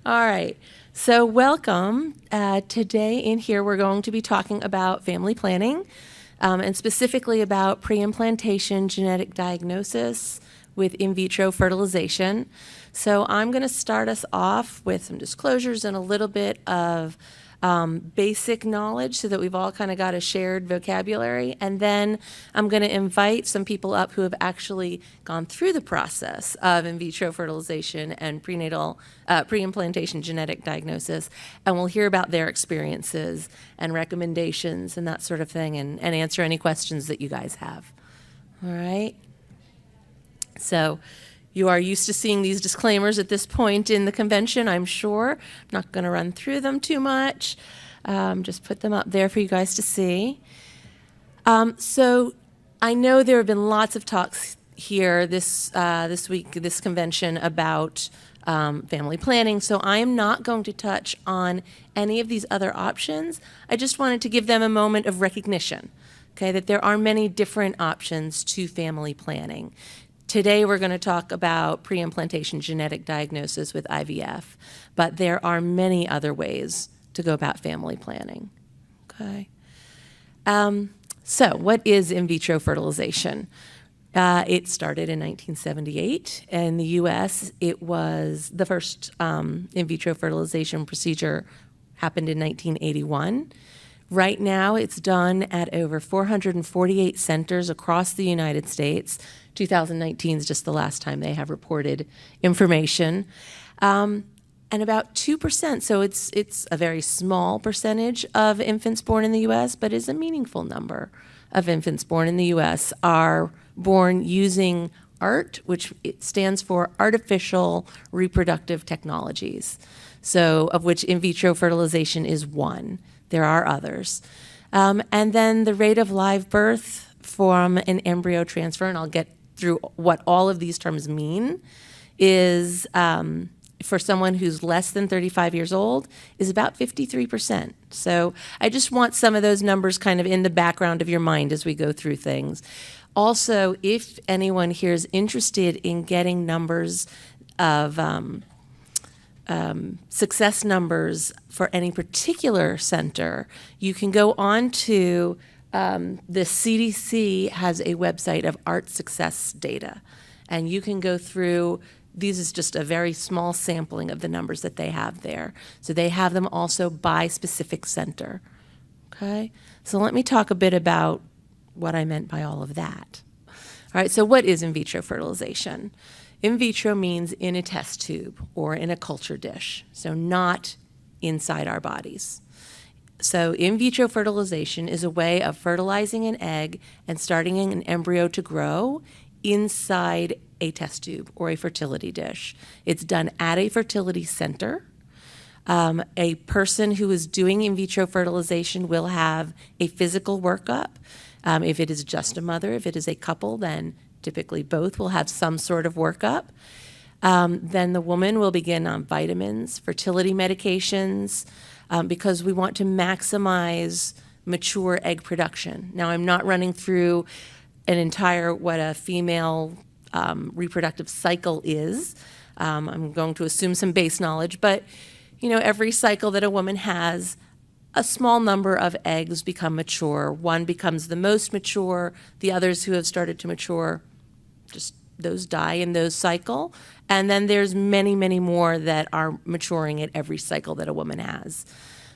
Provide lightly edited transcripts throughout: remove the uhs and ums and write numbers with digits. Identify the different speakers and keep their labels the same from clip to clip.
Speaker 1: All right. So welcome. Today in here we're going to be talking about family planning and specifically about pre-implantation genetic diagnosis with in vitro fertilization. So I'm going to start us off with some disclosures and a little bit of basic knowledge so that we've all kind of got a shared vocabulary. And then I'm going to invite some people up who have actually gone through the process of in vitro fertilization and pre-implantation genetic diagnosis. And we'll hear about their experiences and recommendations and that sort of thing and answer any questions that you guys have. All right. So you are used to seeing these disclaimers at this point in the convention, I'm sure. I'm not going to run through them too much. Just put them up there for you guys to see. So I know there have been lots of talks here this week, this convention, about family planning. So I am not going to touch on any of these other options. I just wanted to give them a moment of recognition, okay, that there are many different options to family planning. Today we're going to talk about pre-implantation genetic diagnosis with IVF, but there are many other ways to go about family planning. Okay. So what is in vitro fertilization? It started in 1978. In the U.S., it was the first in vitro fertilization procedure happened in 1981. Right now, it's done at over 448 centers across the United States. 2019 is just the last time they have reported information. And about 2%, so it's a very small percentage of infants born in the U.S., but is a meaningful number of infants born in the U.S. are born using ART, which it stands for Artificial Reproductive Technologies, so of which in vitro fertilization is one. There are others. And then the rate of live birth from an embryo transfer, and I'll get through what all of these terms mean, is for someone who's less than 35 years old is about 53%. So I just want some of those numbers kind of in the background of your mind as we go through things. Also, if anyone here is interested in getting numbers of success numbers for any particular center, you can go on to the CDC has a website of ART success data, and you can go through. This is just a very small sampling of the numbers that they have there. So they have them also by specific center. Okay, so let me talk a bit about what I meant by all of that. All right, so what is in vitro fertilization? In vitro means in a test tube or in a culture dish, so not inside our bodies. So in vitro fertilization is a way of fertilizing an egg and starting an embryo to grow inside a test tube or a fertility dish. It's done at a fertility center. A person who is doing in vitro fertilization will have a physical workup. If it is just a mother, if it is a couple, then typically both will have some sort of workup. Then the woman will begin on vitamins, fertility medications, because we want to maximize mature egg production. Now, I'm not running through an entire what a female reproductive cycle is. I'm going to assume some base knowledge, but every cycle that a woman has, a small number of eggs become mature. One becomes the most mature. The others who have started to mature, just those die in those cycle. And then there's many, many more that are maturing at every cycle that a woman has.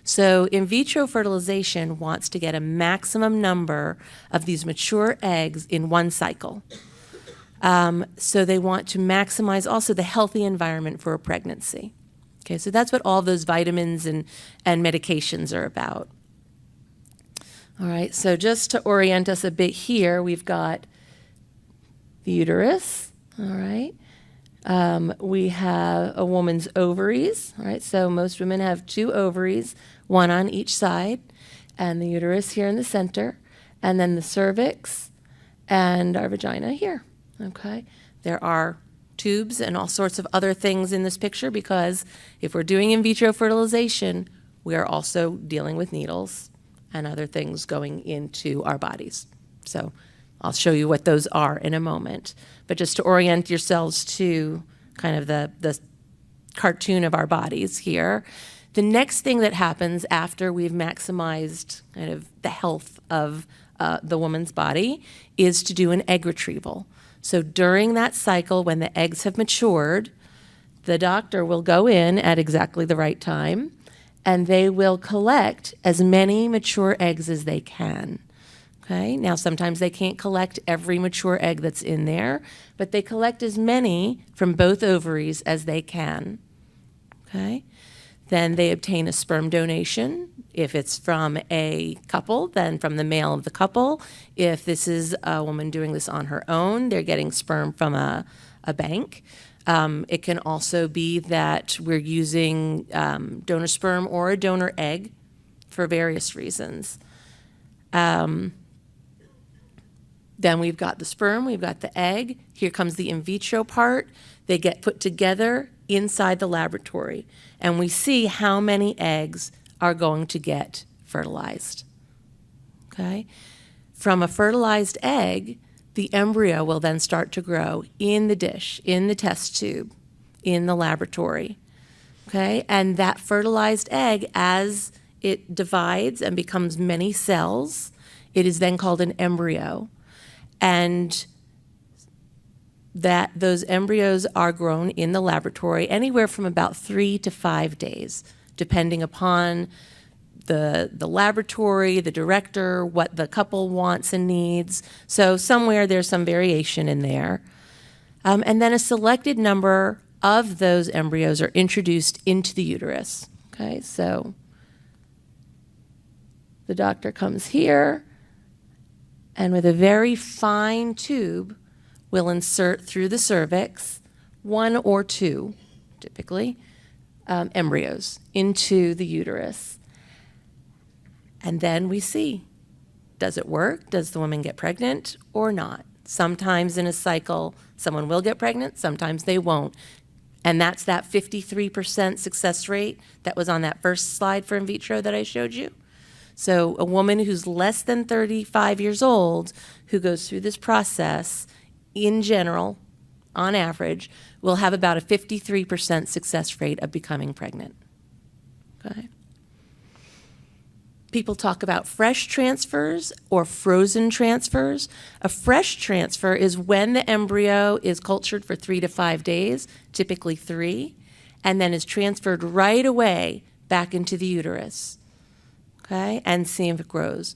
Speaker 1: So in vitro fertilization wants to get a maximum number of these mature eggs in one cycle. So they want to maximize also the healthy environment for a pregnancy. Okay, so that's what all those vitamins and medications are about. All right, so just to orient us a bit here, we've got the uterus, all right. We have a woman's ovaries, all right, so most women have two ovaries, one on each side, and the uterus here in the center, and then the cervix and our vagina here, okay. There are tubes and all sorts of other things in this picture because if we're doing in vitro fertilization, we are also dealing with needles and other things going into our bodies. So I'll show you what those are in a moment. But just to orient yourselves to kind of the cartoon of our bodies here. The next thing that happens after we've maximized kind of the health of the woman's body is to do an egg retrieval. So during that cycle, when the eggs have matured, the doctor will go in at exactly the right time, and they will collect as many mature eggs as they can. Okay? Now, sometimes they can't collect every mature egg that's in there, but they collect as many from both ovaries as they can. Okay? Then they obtain a sperm donation. If it's from a couple, then from the male of the couple. If this is a woman doing this on her own, they're getting sperm from a bank. It can also be that we're using donor sperm or a donor egg for various reasons. Then we've got the sperm, we've got the egg. Here comes the in vitro part. They get put together inside the laboratory, and we see how many eggs are going to get fertilized. Okay? From a fertilized egg, the embryo will then start to grow in the dish, in the test tube, in the laboratory. Okay? And that fertilized egg, as it divides and becomes many cells, it is then called an embryo. And that those embryos are grown in the laboratory anywhere from about 3 to 5 days, depending upon the laboratory, the director, what the couple wants and needs. So somewhere there's some variation in there. And then a selected number of those embryos are introduced into the uterus. Okay, so the doctor comes here, and with a very fine tube, will insert through the cervix 1 or 2, typically, embryos into the uterus. And then we see, does it work? Does the woman get pregnant or not? Sometimes in a cycle, someone will get pregnant, sometimes they won't. And that's that 53% success rate that was on that first slide for in vitro that I showed you. So a woman who's less than 35 years old who goes through this process, in general, on average, will have about a 53% success rate of becoming pregnant. Okay? People talk about fresh transfers or frozen transfers. A fresh transfer is when the embryo is cultured for 3 to 5 days, typically 3, and then is transferred right away back into the uterus. Okay, and see if it grows.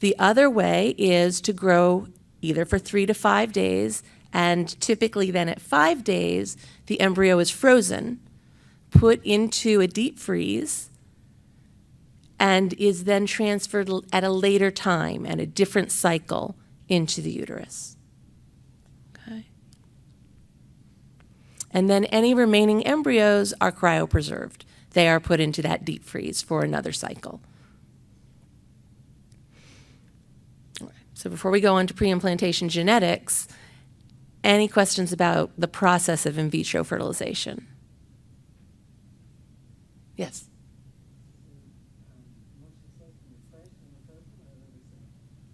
Speaker 1: The other way is to grow either for 3 to 5 days, and typically then at 5 days, the embryo is frozen, put into a deep freeze, and is then transferred at a later time and a different cycle into the uterus. Okay. And then any remaining embryos are cryopreserved. They are put into that deep freeze for another cycle. So before we go on to pre-implantation genetics, any questions about the process of in vitro fertilization? Yes?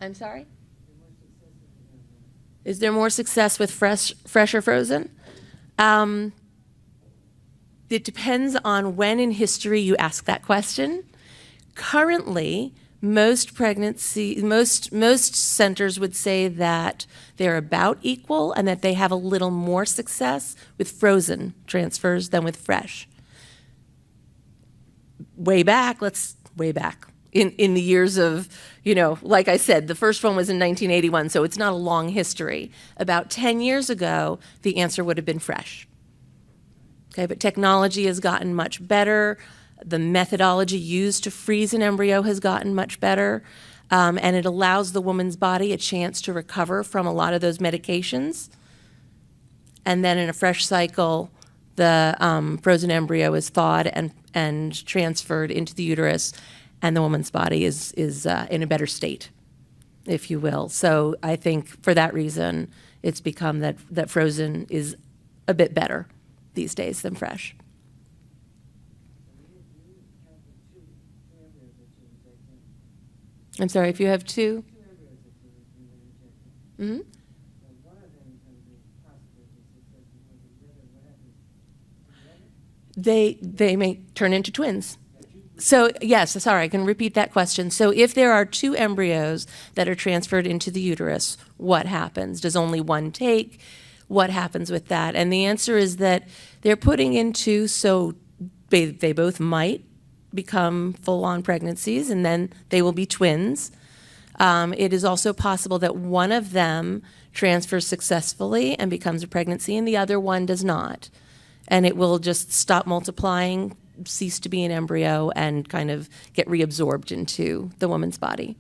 Speaker 1: I'm sorry? Is there more success with fresh or frozen? It depends on when in history you ask that question. Currently, most centers would say that they're about equal and that they have a little more success with frozen transfers than with fresh. Way back in the years of, like I said, the first one was in 1981, so it's not a long history. About 10 years ago, the answer would have been fresh. Okay, but technology has gotten much better. The methodology used to freeze an embryo has gotten much better, and it allows the woman's body a chance to recover from a lot of those medications. And then in a fresh cycle, the frozen embryo is thawed and transferred into the uterus, and the woman's body is in a better state, if you will. So I think for that reason, it's become that frozen is a bit better these days than fresh. I'm sorry, if you have 2? Mm-hmm. They may turn into twins. So yes, sorry, I can repeat that question. So if there are two embryos that are transferred into the uterus, what happens? Does only one take? What happens with that? And the answer is that they're putting into, so they both might become full-on pregnancies, and then they will be twins. It is also possible that one of them transfers successfully and becomes a pregnancy, and the other one does not. And it will just stop multiplying, cease to be an embryo, and kind of get reabsorbed into the woman's body.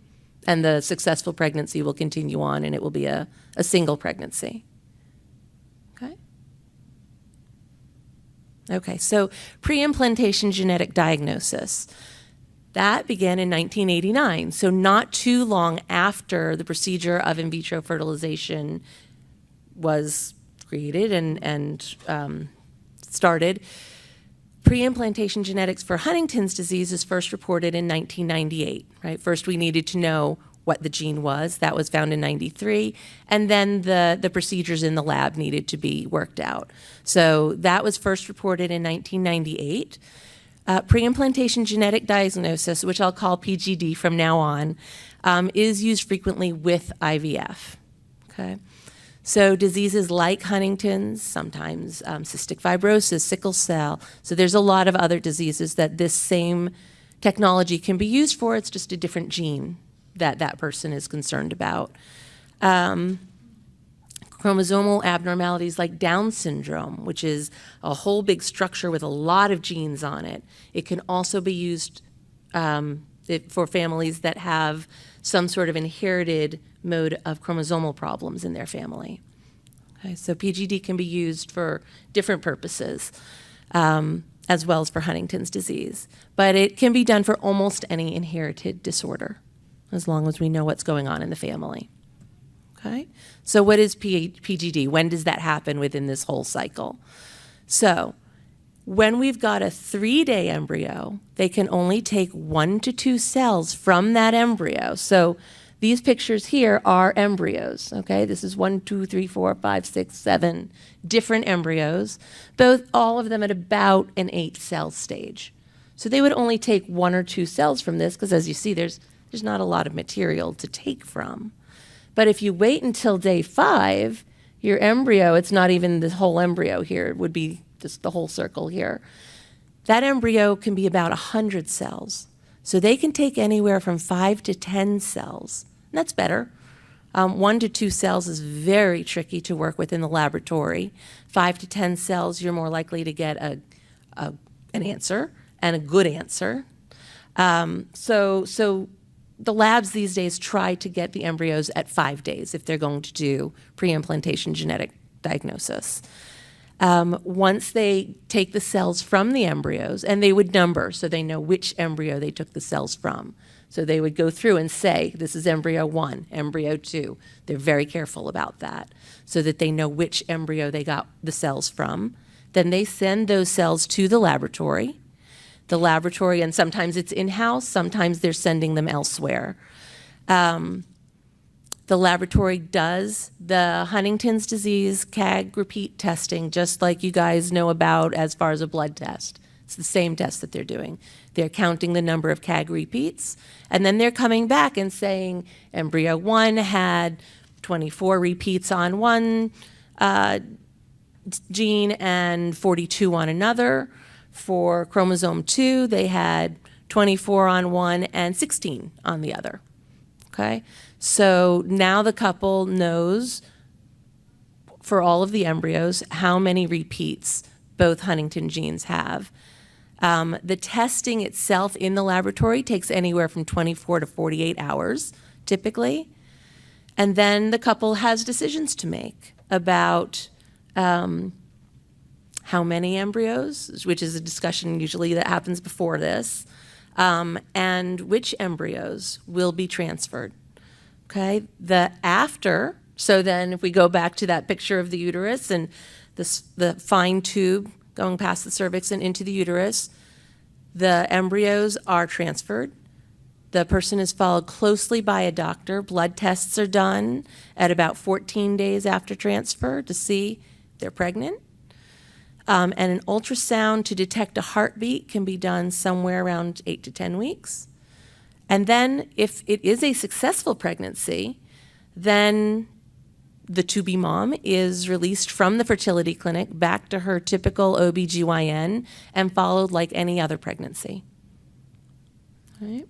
Speaker 1: And the successful pregnancy will continue on, and it will be a single pregnancy. Okay? Okay, so pre-implantation genetic diagnosis. That began in 1989, so not too long after the procedure of in vitro fertilization was created and started. Pre-implantation genetics for Huntington's disease is first reported in 1998, right? First, we needed to know what the gene was. That was found in 93. And then the procedures in the lab needed to be worked out. So that was first reported in 1998. Pre-implantation genetic diagnosis, which I'll call PGD from now on, is used frequently with IVF, okay? So diseases like Huntington's, sometimes cystic fibrosis, sickle cell. So there's a lot of other diseases that this same technology can be used for. It's just a different gene that that person is concerned about. Chromosomal abnormalities like Down syndrome, which is a whole big structure with a lot of genes on it. It can also be used for families that have some sort of inherited mode of chromosomal problems in their family. Okay, so PGD can be used for different purposes, as well as for Huntington's disease. But it can be done for almost any inherited disorder, as long as we know what's going on in the family. Okay, so what is PGD? When does that happen within this whole cycle? So when we've got a 3-day embryo, they can only take 1 to 2 cells from that embryo. So these pictures here are embryos, okay? This is 1, 2, 3, 4, 5, 6, 7 different embryos, all of them at about an 8-cell stage. So they would only take 1 or 2 cells from this because, as you see, there's not a lot of material to take from. But if you wait until day 5, your embryo, it's not even the whole embryo here, it would be just the whole circle here. That embryo can be about 100 cells. So they can take anywhere from 5 to 10 cells. And that's better. 1 to 2 cells is very tricky to work with in the laboratory. 5 to 10 cells, you're more likely to get an answer, and a good answer. So the labs these days try to get the embryos at 5 days if they're going to do pre-implantation genetic diagnosis. Once they take the cells from the embryos, and they would number so they know which embryo they took the cells from. So they would go through and say, this is embryo 1, embryo 2. They're very careful about that so that they know which embryo they got the cells from. Then they send those cells to the laboratory. The laboratory, and sometimes it's in-house, sometimes they're sending them elsewhere. The laboratory does the Huntington's disease CAG repeat testing, just like you guys know about as far as a blood test. It's the same test that they're doing. They're counting the number of CAG repeats, and then they're coming back and saying embryo 1 had 24 repeats on one gene and 42 on another. For chromosome 2, they had 24 on one and 16 on the other. Okay? So now the couple knows for all of the embryos how many repeats both Huntington genes have. The testing itself in the laboratory takes anywhere from 24 to 48 hours, typically. And then the couple has decisions to make about how many embryos, which is a discussion usually that happens before this, and which embryos will be transferred. Okay, so then if we go back to that picture of the uterus and the fine tube going past the cervix and into the uterus, the embryos are transferred. The person is followed closely by a doctor. Blood tests are done at about 14 days after transfer to see if they're pregnant. And an ultrasound to detect a heartbeat can be done somewhere around 8 to 10 weeks. And then if it is a successful pregnancy, then the to-be mom is released from the fertility clinic back to her typical OBGYN and followed like any other pregnancy. All right.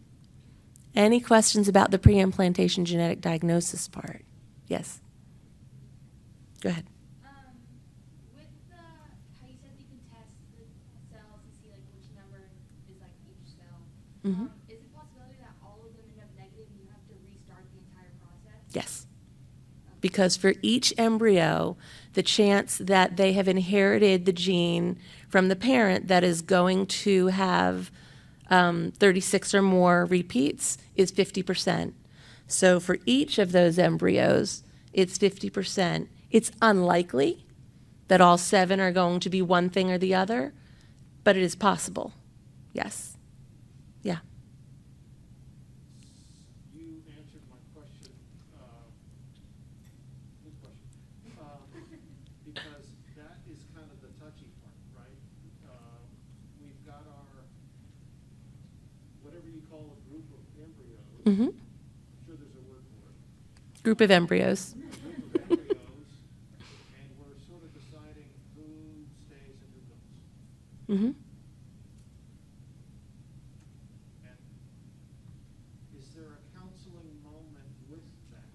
Speaker 1: Any questions about the pre-implantation genetic diagnosis part? Yes. Go ahead.
Speaker 2: With how you said you can test the cells to see like which number is like each cell, is it a possibility that all of them end up negative and you have to restart the entire process?
Speaker 1: Yes. Because for each embryo, the chance that they have inherited the gene from the parent that is going to have 36 or more repeats is 50%. So for each of those embryos, it's 50%. It's unlikely that all 7 are going to be one thing or the other, but it is possible. Yes. Yeah.
Speaker 3: You answered my question. Good question. Because that is kind of the touchy part, right? We've got our, whatever you call a group of embryos.
Speaker 1: Mm-hmm.
Speaker 3: I'm sure there's a word for it.
Speaker 1: Group of embryos.
Speaker 3: A group of embryos, and we're sort of deciding who stays and who goes.
Speaker 1: Mm-hmm.
Speaker 3: And is there a counseling moment with that?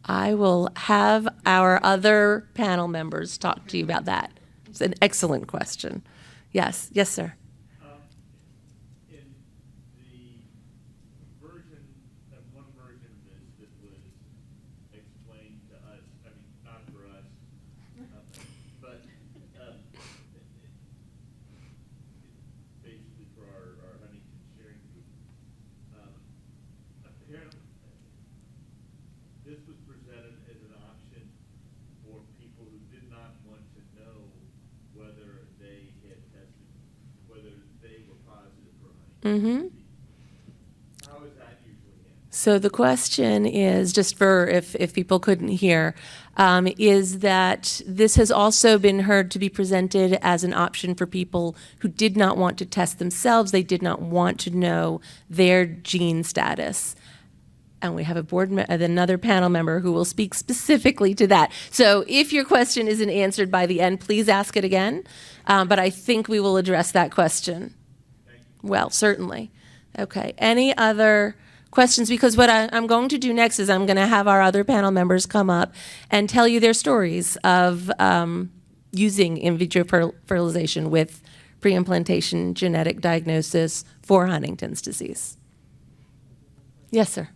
Speaker 1: I will have our other panel members talk to you about that. It's an excellent question. Yes. Yes, sir.
Speaker 4: In the version, one version of this that was explained to us, I mean, not for us, but basically for our Huntington sharing group, apparently this was presented as an option for people who did not want to know whether they had tested, whether they were positive for Huntington's disease. How is that usually handled?
Speaker 1: So the question is, just for if people couldn't hear, is that this has also been heard to be presented as an option for people who did not want to test themselves. They did not want to know their gene status. And we have another panel member who will speak specifically to that. So if your question isn't answered by the end, please ask it again. But I think we will address that question. Well, certainly. Okay. Any other questions? Because what I'm going to do next is I'm going to have our other panel members come up and tell you their stories of using in vitro fertilization with pre-implantation genetic diagnosis for Huntington's disease. Yes, sir.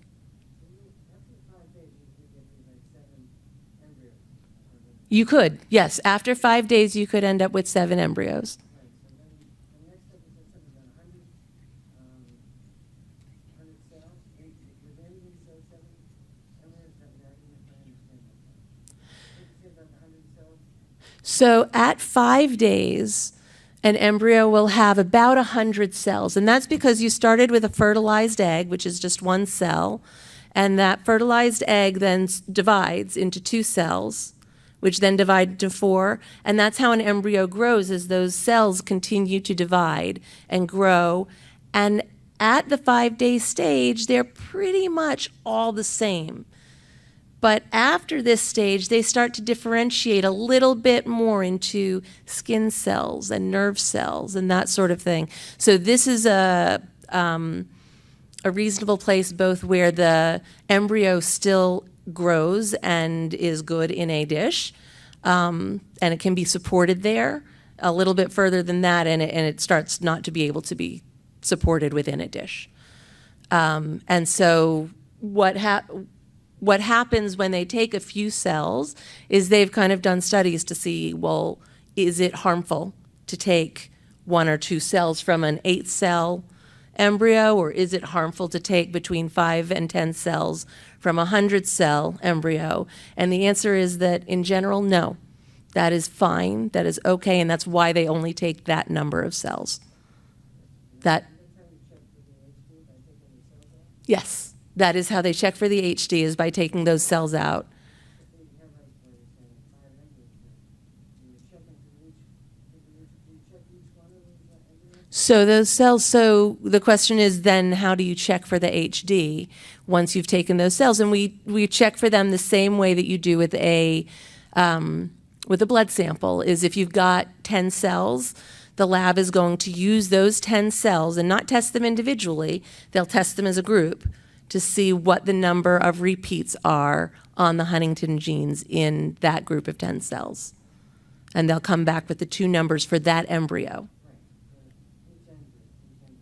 Speaker 1: You could, yes. After 5 days, you could end up with 7 embryos. So at 5 days, an embryo will have about 100 cells. And that's because you started with a fertilized egg, which is just one cell. And that fertilized egg then divides into 2 cells, which then divide into 4. And that's how an embryo grows, as those cells continue to divide and grow. And at the 5-day stage, they're pretty much all the same. But after this stage, they start to differentiate a little bit more into skin cells and nerve cells and that sort of thing. So this is a reasonable place both where the embryo still grows and is good in a dish, and it can be supported there. A little bit further than that, and it starts not to be able to be supported within a dish. And so what happens when they take a few cells is they've kind of done studies to see, well, is it harmful to take 1 or 2 cells from an 8-cell embryo, or is it harmful to take between 5 and 10 cells from a 100-cell embryo? And the answer is that in general, no. That is fine, that is okay, and that's why they only take that number of cells. Yes, that is how they check for the HD, is by taking those cells out. So those cells, so the question is then how do you check for the HD once you've taken those cells? And we check for them the same way that you do with a blood sample, is if you've got 10 cells, the lab is going to use those 10 cells and not test them individually. They'll test them as a group to see what the number of repeats are on the Huntington genes in that group of 10 cells. And they'll come back with the two numbers for that embryo.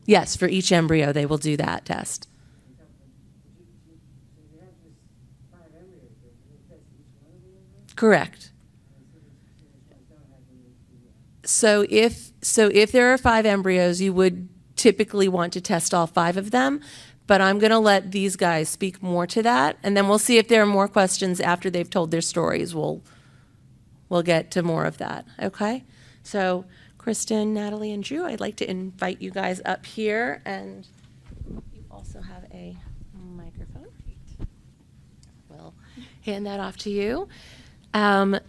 Speaker 1: Yes, for each embryo, they will do that test. Correct. So if there are 5 embryos, you would typically want to test all 5 of them, but I'm going to let these guys speak more to that, and then we'll see if there are more questions after they've told their stories. We'll get to more of that, okay? So Kristen, Natalie, and Drew, I'd like to invite you guys up here, and you also have a microphone. We'll hand that off to you.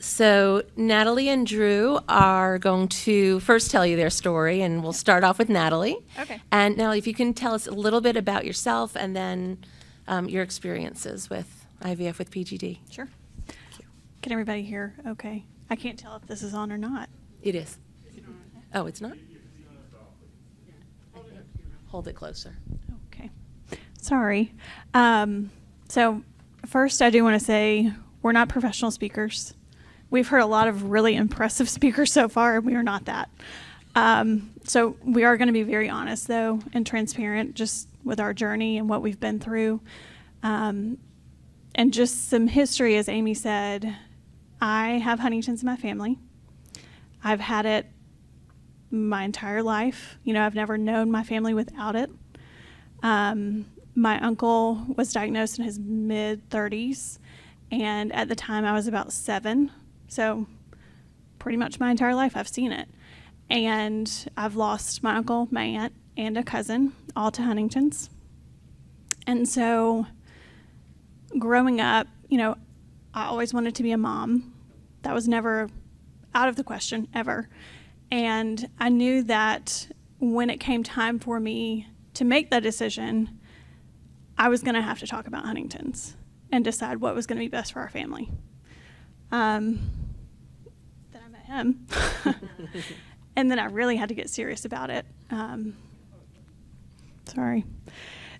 Speaker 1: So Natalie and Drew are going to first tell you their story, and we'll start off with Natalie.
Speaker 5: Okay.
Speaker 1: And Natalie, if you can tell us a little bit about yourself and then your experiences with IVF with PGD.
Speaker 5: Sure. Can everybody hear? Okay. I can't tell if this is on or not.
Speaker 1: It is. Oh, it's not? Hold it closer.
Speaker 5: Okay. Sorry. So first, I do want to say we're not professional speakers. We've heard a lot of really impressive speakers so far, and we are not that. So we are going to be very honest, though, and transparent just with our journey and what we've been through. And just some history, as Amy said, I have Huntington's in my family. I've had it my entire life. You know, I've never known my family without it. My uncle was diagnosed in his mid-30s, and at the time I was about 7. So pretty much my entire life I've seen it. And I've lost my uncle, my aunt, and a cousin, all to Huntington's. And so growing up, you know, I always wanted to be a mom. That was never out of the question, ever. And I knew that when it came time for me to make that decision, I was going to have to talk about Huntington's and decide what was going to be best for our family. Then I met him. And then I really had to get serious about it. Sorry.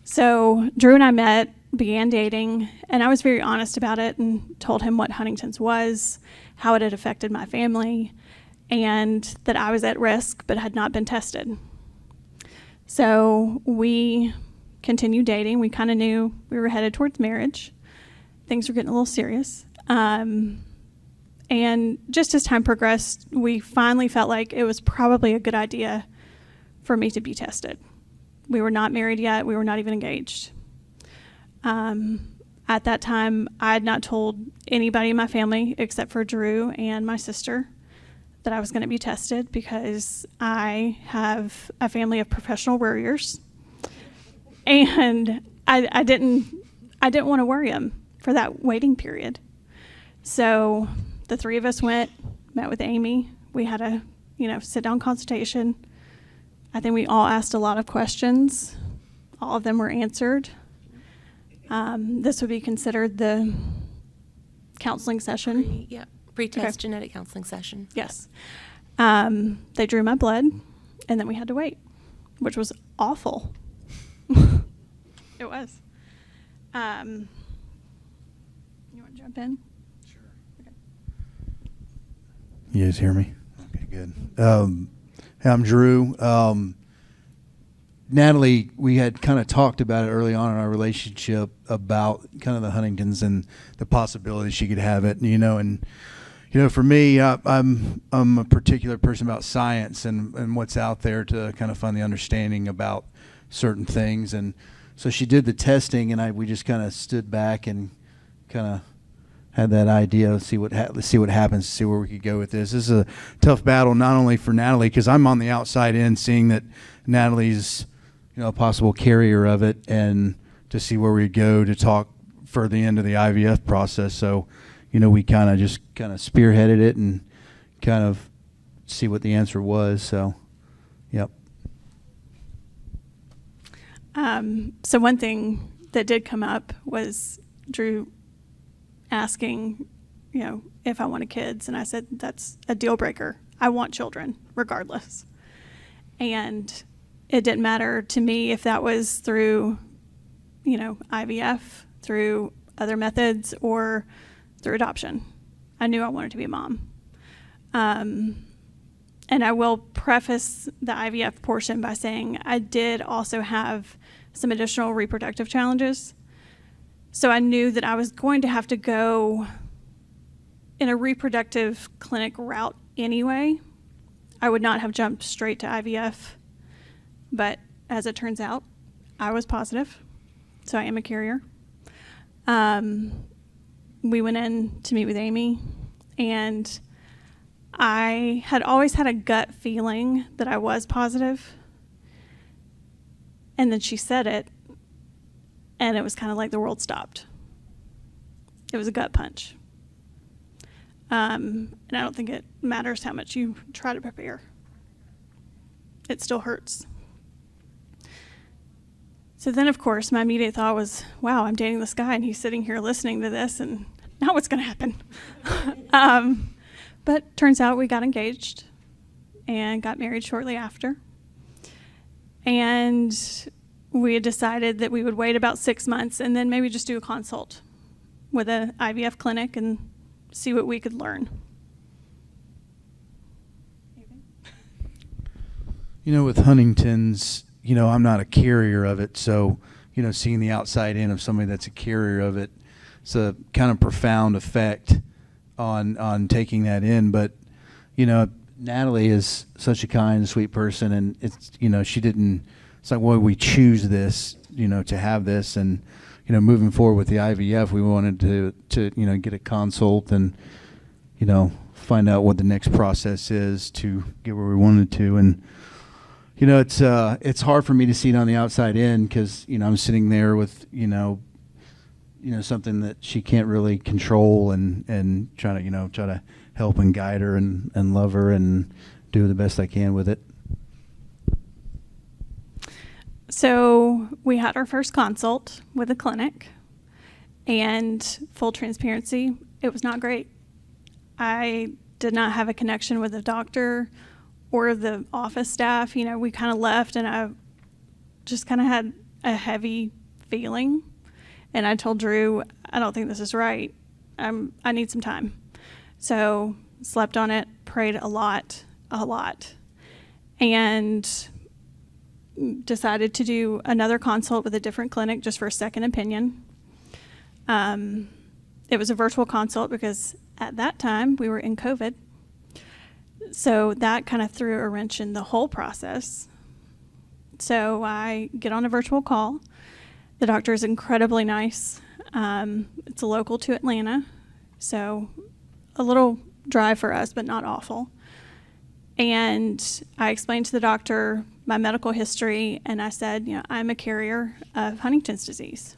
Speaker 5: So Drew and I met, began dating, and I was very honest about it and told him what Huntington's was, how it had affected my family, and that I was at risk but had not been tested. So we continued dating. We kind of knew we were headed towards marriage. Things were getting a little serious. And just as time progressed, we finally felt like it was probably a good idea for me to be tested. We were not married yet. We were not even engaged. At that time, I had not told anybody in my family except for Drew and my sister that I was going to be tested because I have a family of professional worriers, and I didn't want to worry them for that waiting period. So the 3 of us went, met with Amy. We had a sit-down consultation. I think we all asked a lot of questions. All of them were answered. This would be considered the counseling session.
Speaker 1: Pre-test genetic counseling session.
Speaker 5: Yes. They drew my blood, and then we had to wait, which was awful. It was. You want to jump in?
Speaker 6: Sure.
Speaker 5: Okay.
Speaker 6: You guys hear me? Okay, good. Hey, I'm Drew. Natalie, we had kind of talked about it early on in our relationship about kind of the Huntington's and the possibility she could have it, and for me, I'm a particular person about science and what's out there to kind of find the understanding about certain things. And so she did the testing, and we just kind of stood back and kind of had that idea. Let's see what happens. See where we could go with this. This is a tough battle, not only for Natalie, because I'm on the outside in, seeing that Natalie's a possible carrier of it, and to see where we go to talk further into the IVF process. So, we kind of spearheaded it and kind of see what the answer was. So, yep.
Speaker 5: So one thing that did come up was Drew asking, if I wanted kids. And I said, that's a deal breaker. I want children regardless. And it didn't matter to me if that was through, IVF, through other methods, or through adoption. I knew I wanted to be a mom. And I will preface the IVF portion by saying I did also have some additional reproductive challenges. So I knew that I was going to have to go in a reproductive clinic route anyway. I would not have jumped straight to IVF, but as it turns out, I was positive, so I am a carrier. We went in to meet with Amy, and I had always had a gut feeling that I was positive, and then she said it, and it was kind of like the world stopped. It was a gut punch. And I don't think it matters how much you try to prepare. It still hurts. So then, of course, my immediate thought was, wow, I'm dating this guy, and he's sitting here listening to this, and now what's going to happen? But turns out we got engaged and got married shortly after. And we had decided that we would wait about 6 months and then maybe just do a consult with an IVF clinic and see what we could learn.
Speaker 6: With Huntington's, I'm not a carrier of it, so, seeing the outside in of somebody that's a carrier of it, it's a kind of profound effect on taking that in. But, Natalie is such a kind, sweet person, and it's, she didn't, it's like, well, we choose this, to have this, and, moving forward with the IVF, we wanted to get a consult and, find out what the next process is to get where we wanted to. And, it's hard for me to see it on the outside in because, I'm sitting there with, something that she can't really control and try to help and guide her and love her and do the best I can with it.
Speaker 5: So we had our first consult with a clinic, and full transparency, it was not great. I did not have a connection with the doctor or the office staff. We kind of left, and I just kind of had a heavy feeling. And I told Drew, I don't think this is right. I need some time. So slept on it, prayed a lot, and decided to do another consult with a different clinic just for a second opinion. It was a virtual consult because at that time we were in COVID. So that kind of threw a wrench in the whole process. So I get on a virtual call. The doctor is incredibly nice. It's local to Atlanta, so a little drive for us, but not awful. And I explained to the doctor my medical history, and I said, I'm a carrier of Huntington's disease.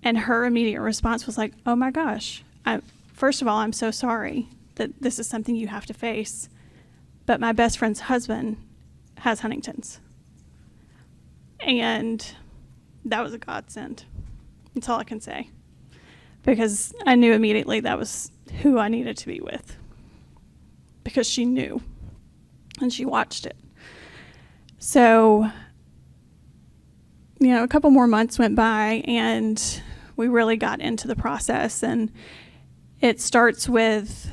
Speaker 5: And her immediate response was like, oh my gosh, first of all, I'm so sorry that this is something you have to face, but my best friend's husband has Huntington's. And that was a godsend. That's all I can say. Because I knew immediately that was who I needed to be with. Because she knew. And she watched it. So, a couple more months went by, and we really got into the process. And it starts with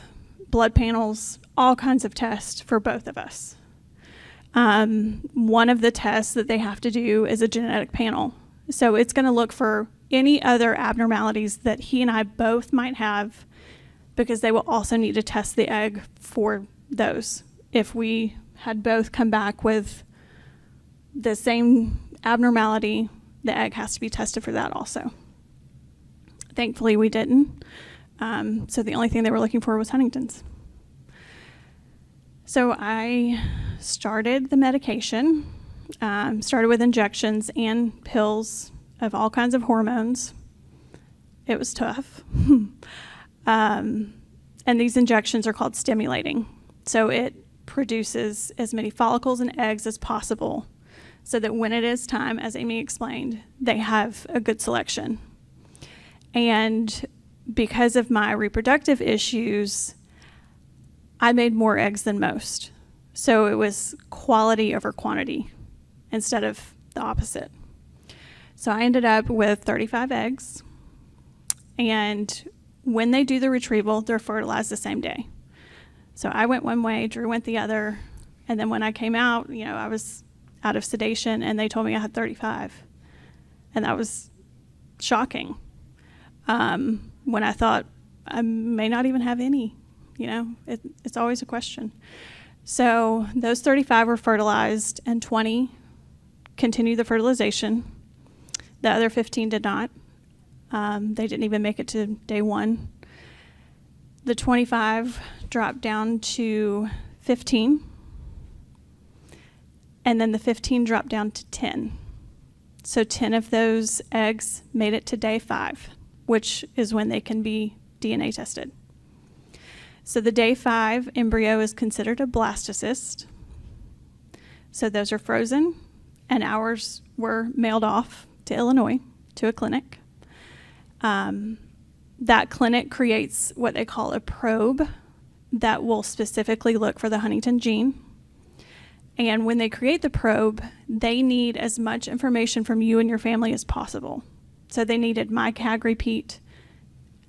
Speaker 5: blood panels, all kinds of tests for both of us. One of the tests that they have to do is a genetic panel. So it's going to look for any other abnormalities that he and I both might have, because they will also need to test the egg for those. If we had both come back with the same abnormality, the egg has to be tested for that also. Thankfully, we didn't. So the only thing they were looking for was Huntington's. So I started the medication, started with injections and pills of all kinds of hormones. It was tough. And these injections are called stimulating. So it produces as many follicles and eggs as possible so that when it is time, as Amy explained, they have a good selection. And because of my reproductive issues, I made more eggs than most. So it was quality over quantity instead of the opposite. So I ended up with 35 eggs. And when they do the retrieval, they're fertilized the same day. So I went one way, Drew went the other. And then when I came out, I was out of sedation and they told me I had 35. And that was shocking. When I thought I may not even have any, it's always a question. So those 35 were fertilized and 20 continued the fertilization. The other 15 did not. They didn't even make it to day 1. The 25 dropped down to 15. And then the 15 dropped down to 10. So 10 of those eggs made it to day 5, which is when they can be DNA tested. So the day 5 embryo is considered a blastocyst. So those are frozen, and ours were mailed off to Illinois to a clinic. That clinic creates what they call a probe that will specifically look for the Huntington gene. And when they create the probe, they need as much information from you and your family as possible. So they needed my CAG repeat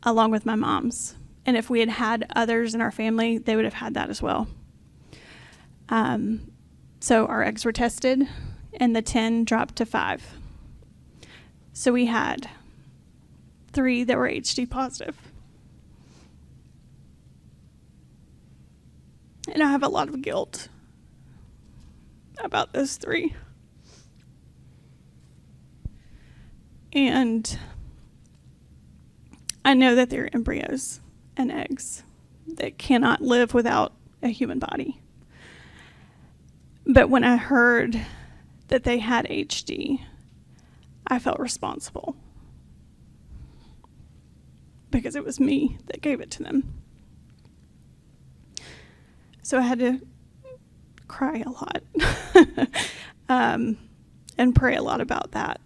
Speaker 5: along with my mom's. And if we had had others in our family, they would have had that as well. So our eggs were tested, and the 10 dropped to 5. So we had 3 that were HD positive. And I have a lot of guilt about those 3. And I know that they're embryos and eggs that cannot live without a human body. But when I heard that they had HD, I felt responsible because it was me that gave it to them. So I had to cry a lot and pray a lot about that.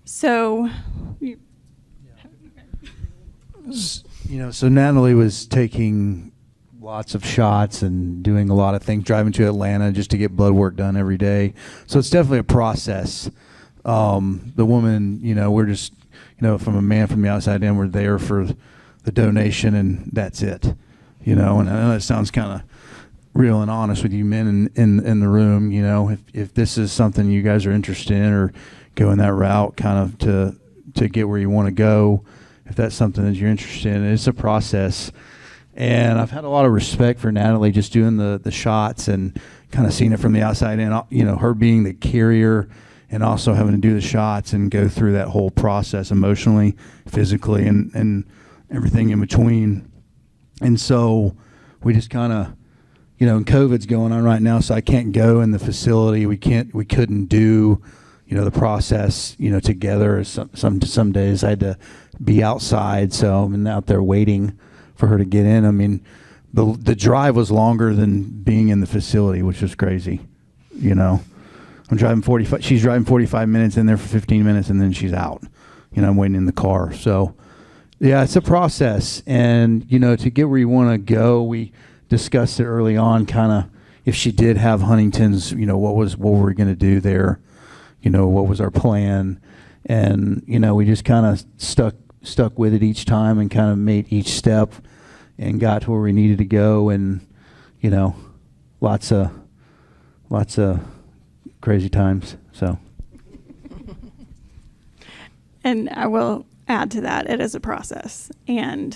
Speaker 5: So,
Speaker 6: so Natalie was taking lots of shots and doing a lot of things, driving to Atlanta just to get blood work done every day. So it's definitely a process. The woman, we're just, from a man from the outside in, we're there for the donation and that's it. And I know it sounds kind of real and honest with you men in the room. If this is something you guys are interested in or going that route kind of to get where you want to go, if that's something that you're interested in, it's a process. And I've had a lot of respect for Natalie just doing the shots and kind of seeing it from the outside in, her being the carrier and also having to do the shots and go through that whole process emotionally, physically, and everything in between. And so we just kind of, and COVID's going on right now, so I can't go in the facility. We couldn't do, the process, together. Some days I had to be outside, so I'm out there waiting for her to get in. I mean, the drive was longer than being in the facility, which was crazy. I'm driving 45. She's driving 45 minutes in there for 15 minutes, and then she's out. I'm waiting in the car. So, yeah, it's a process. And to get where you want to go, we discussed it early on. Kind of, if she did have Huntington's, what were we going to do there? What was our plan? And we just kind of stuck with it each time and kind of made each step and got to where we needed to go. And lots of crazy times. So.
Speaker 5: And I will add to that, it is a process, and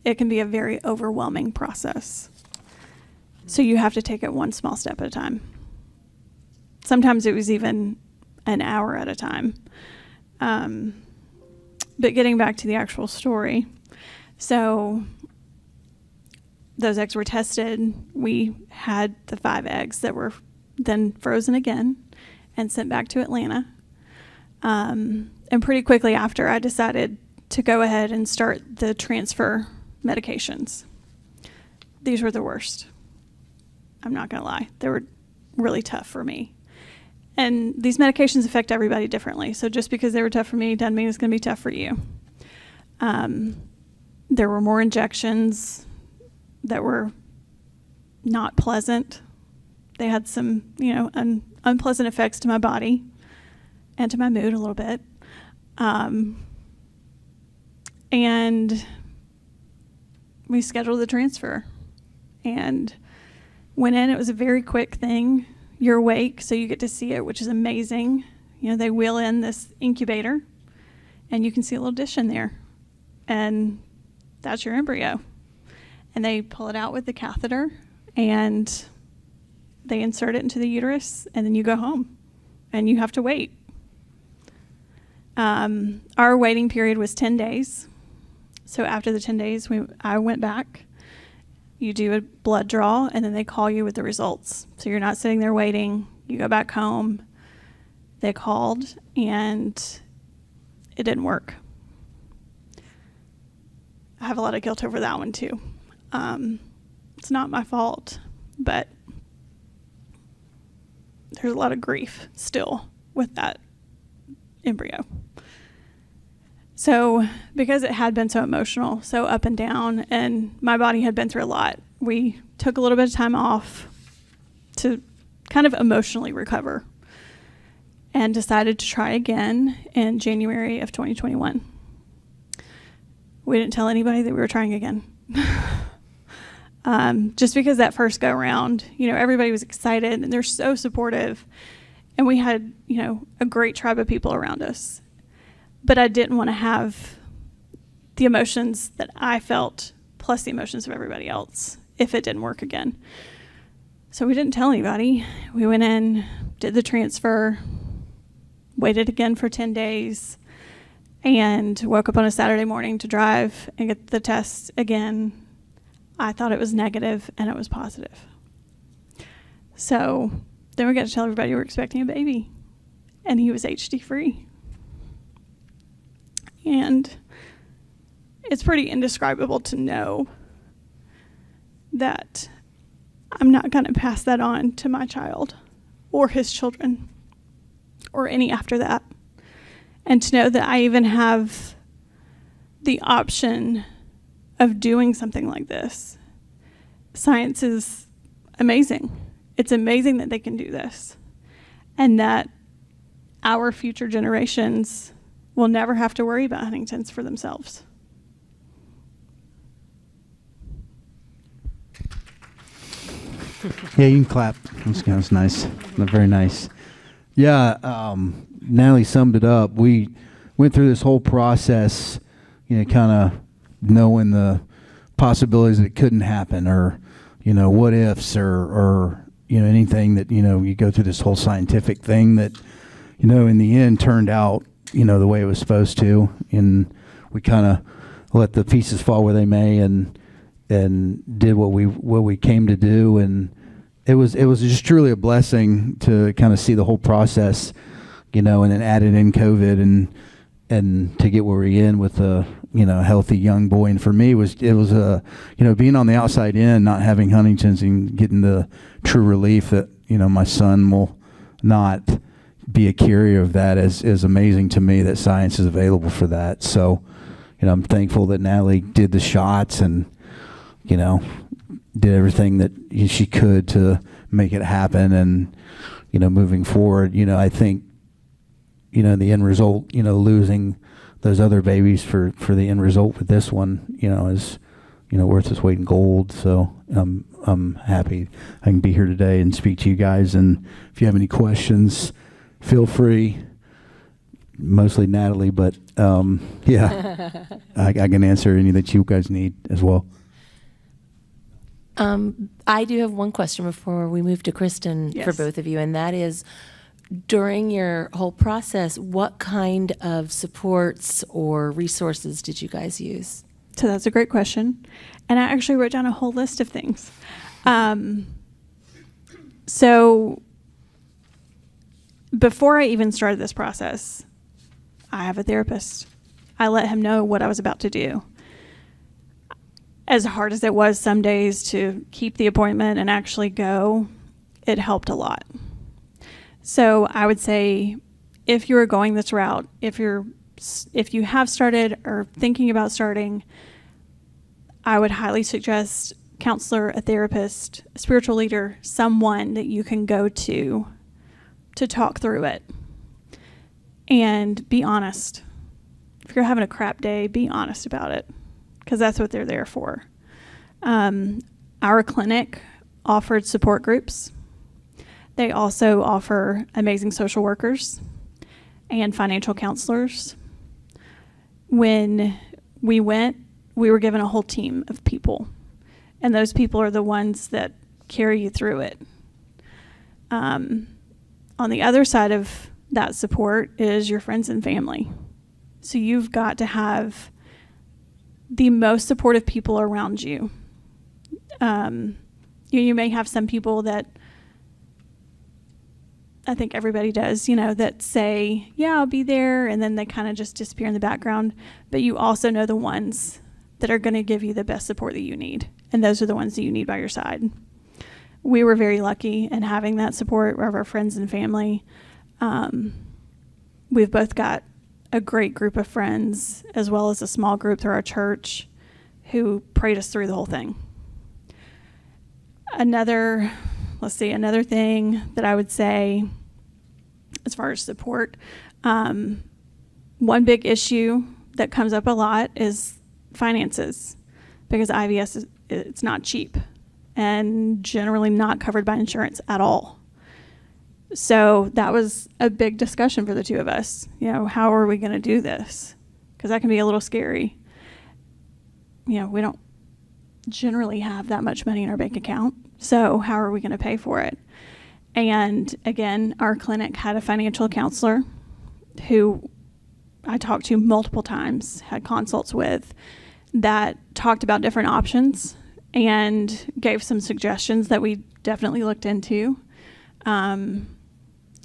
Speaker 5: it can be a very overwhelming process. So you have to take it one small step at a time. Sometimes it was even an hour at a time. But getting back to the actual story, so those eggs were tested. We had the 5 eggs that were then frozen again and sent back to Atlanta. And pretty quickly after, I decided to go ahead and start the transfer medications. These were the worst. I'm not going to lie. They were really tough for me. And these medications affect everybody differently. So just because they were tough for me doesn't mean it's going to be tough for you. There were more injections that were not pleasant. They had some, unpleasant effects to my body and to my mood a little bit. And we scheduled the transfer and went in. It was a very quick thing. You're awake, so you get to see it, which is amazing. They wheel in this incubator, and you can see a little dish in there. And that's your embryo. And they pull it out with the catheter, and they insert it into the uterus, and then you go home, and you have to wait. Our waiting period was 10 days. So after the 10 days, I went back. You do a blood draw, and then they call you with the results. So you're not sitting there waiting. You go back home. They called, and it didn't work. I have a lot of guilt over that one, too. It's not my fault, but there's a lot of grief still with that embryo. So because it had been so emotional, so up and down, and my body had been through a lot, we took a little bit of time off to kind of emotionally recover and decided to try again in January of 2021. We didn't tell anybody that we were trying again. Just because that first go round, everybody was excited and they're so supportive. And we had, a great tribe of people around us. But I didn't want to have the emotions that I felt plus the emotions of everybody else if it didn't work again. So we didn't tell anybody. We went in, did the transfer, waited again for 10 days, and woke up on a Saturday morning to drive and get the test again. I thought it was negative, and it was positive. So then we got to tell everybody we're expecting a baby, and he was HD free. And it's pretty indescribable to know that I'm not going to pass that on to my child or his children or any after that. And to know that I even have the option of doing something like this. Science is amazing. It's amazing that they can do this. And that our future generations will never have to worry about Huntington's for themselves.
Speaker 6: Yeah, you can clap. That's nice. Very nice. Yeah, Natalie summed it up. We went through this whole process, kind of knowing the possibilities that it couldn't happen, or, what ifs, or anything that, you go through this whole scientific thing that, in the end turned out, the way it was supposed to, and we kind of let the pieces fall where they may, and did what we came to do, and it was just truly a blessing to kind of see the whole process, and then added in COVID and to get where we're in with a healthy young boy. And for me, it was being on the outside in, not having Huntington's, and getting the true relief that my son will not be a carrier of that is amazing to me, that science is available for that. So, I'm thankful that Natalie did the shots and, did everything that she could to make it happen. And, moving forward, I think, the end result, losing those other babies for the end result with this one, is, worth its weight in gold. So I'm happy I can be here today and speak to you guys. And if you have any questions, feel free. Mostly Natalie, but yeah, I can answer any that you guys need as well.
Speaker 1: I do have one question before we move to Kristen for both of you, and that is, during your whole process, what kind of supports or resources did you guys use?
Speaker 5: So that's a great question. And I actually wrote down a whole list of things. So before I even started this process, I have a therapist. I let him know what I was about to do. As hard as it was some days to keep the appointment and actually go, it helped a lot. So I would say if you are going this route, if you have started or thinking about starting, I would highly suggest counselor, a therapist, a spiritual leader, someone that you can go to talk through it. And be honest. If you're having a crap day, be honest about it, because that's what they're there for. Our clinic offered support groups. They also offer amazing social workers and financial counselors. When we went, we were given a whole team of people, and those people are the ones that carry you through it. On the other side of that support is your friends and family. So you've got to have the most supportive people around you. You may have some people that, I think everybody does, that say, yeah, I'll be there, and then they kind of just disappear in the background. But you also know the ones that are going to give you the best support that you need, and those are the ones that you need by your side. We were very lucky in having that support of our friends and family. We've both got a great group of friends, as well as a small group through our church, who prayed us through the whole thing. Another thing that I would say as far as support, one big issue that comes up a lot is finances, because IVF it's not cheap and generally not covered by insurance at all. So that was a big discussion for the two of us. How are we going to do this? Because that can be a little scary. We don't generally have that much money in our bank account. So how are we going to pay for it? And again, our clinic had a financial counselor who I talked to multiple times, had consults with, that talked about different options and gave some suggestions that we definitely looked into.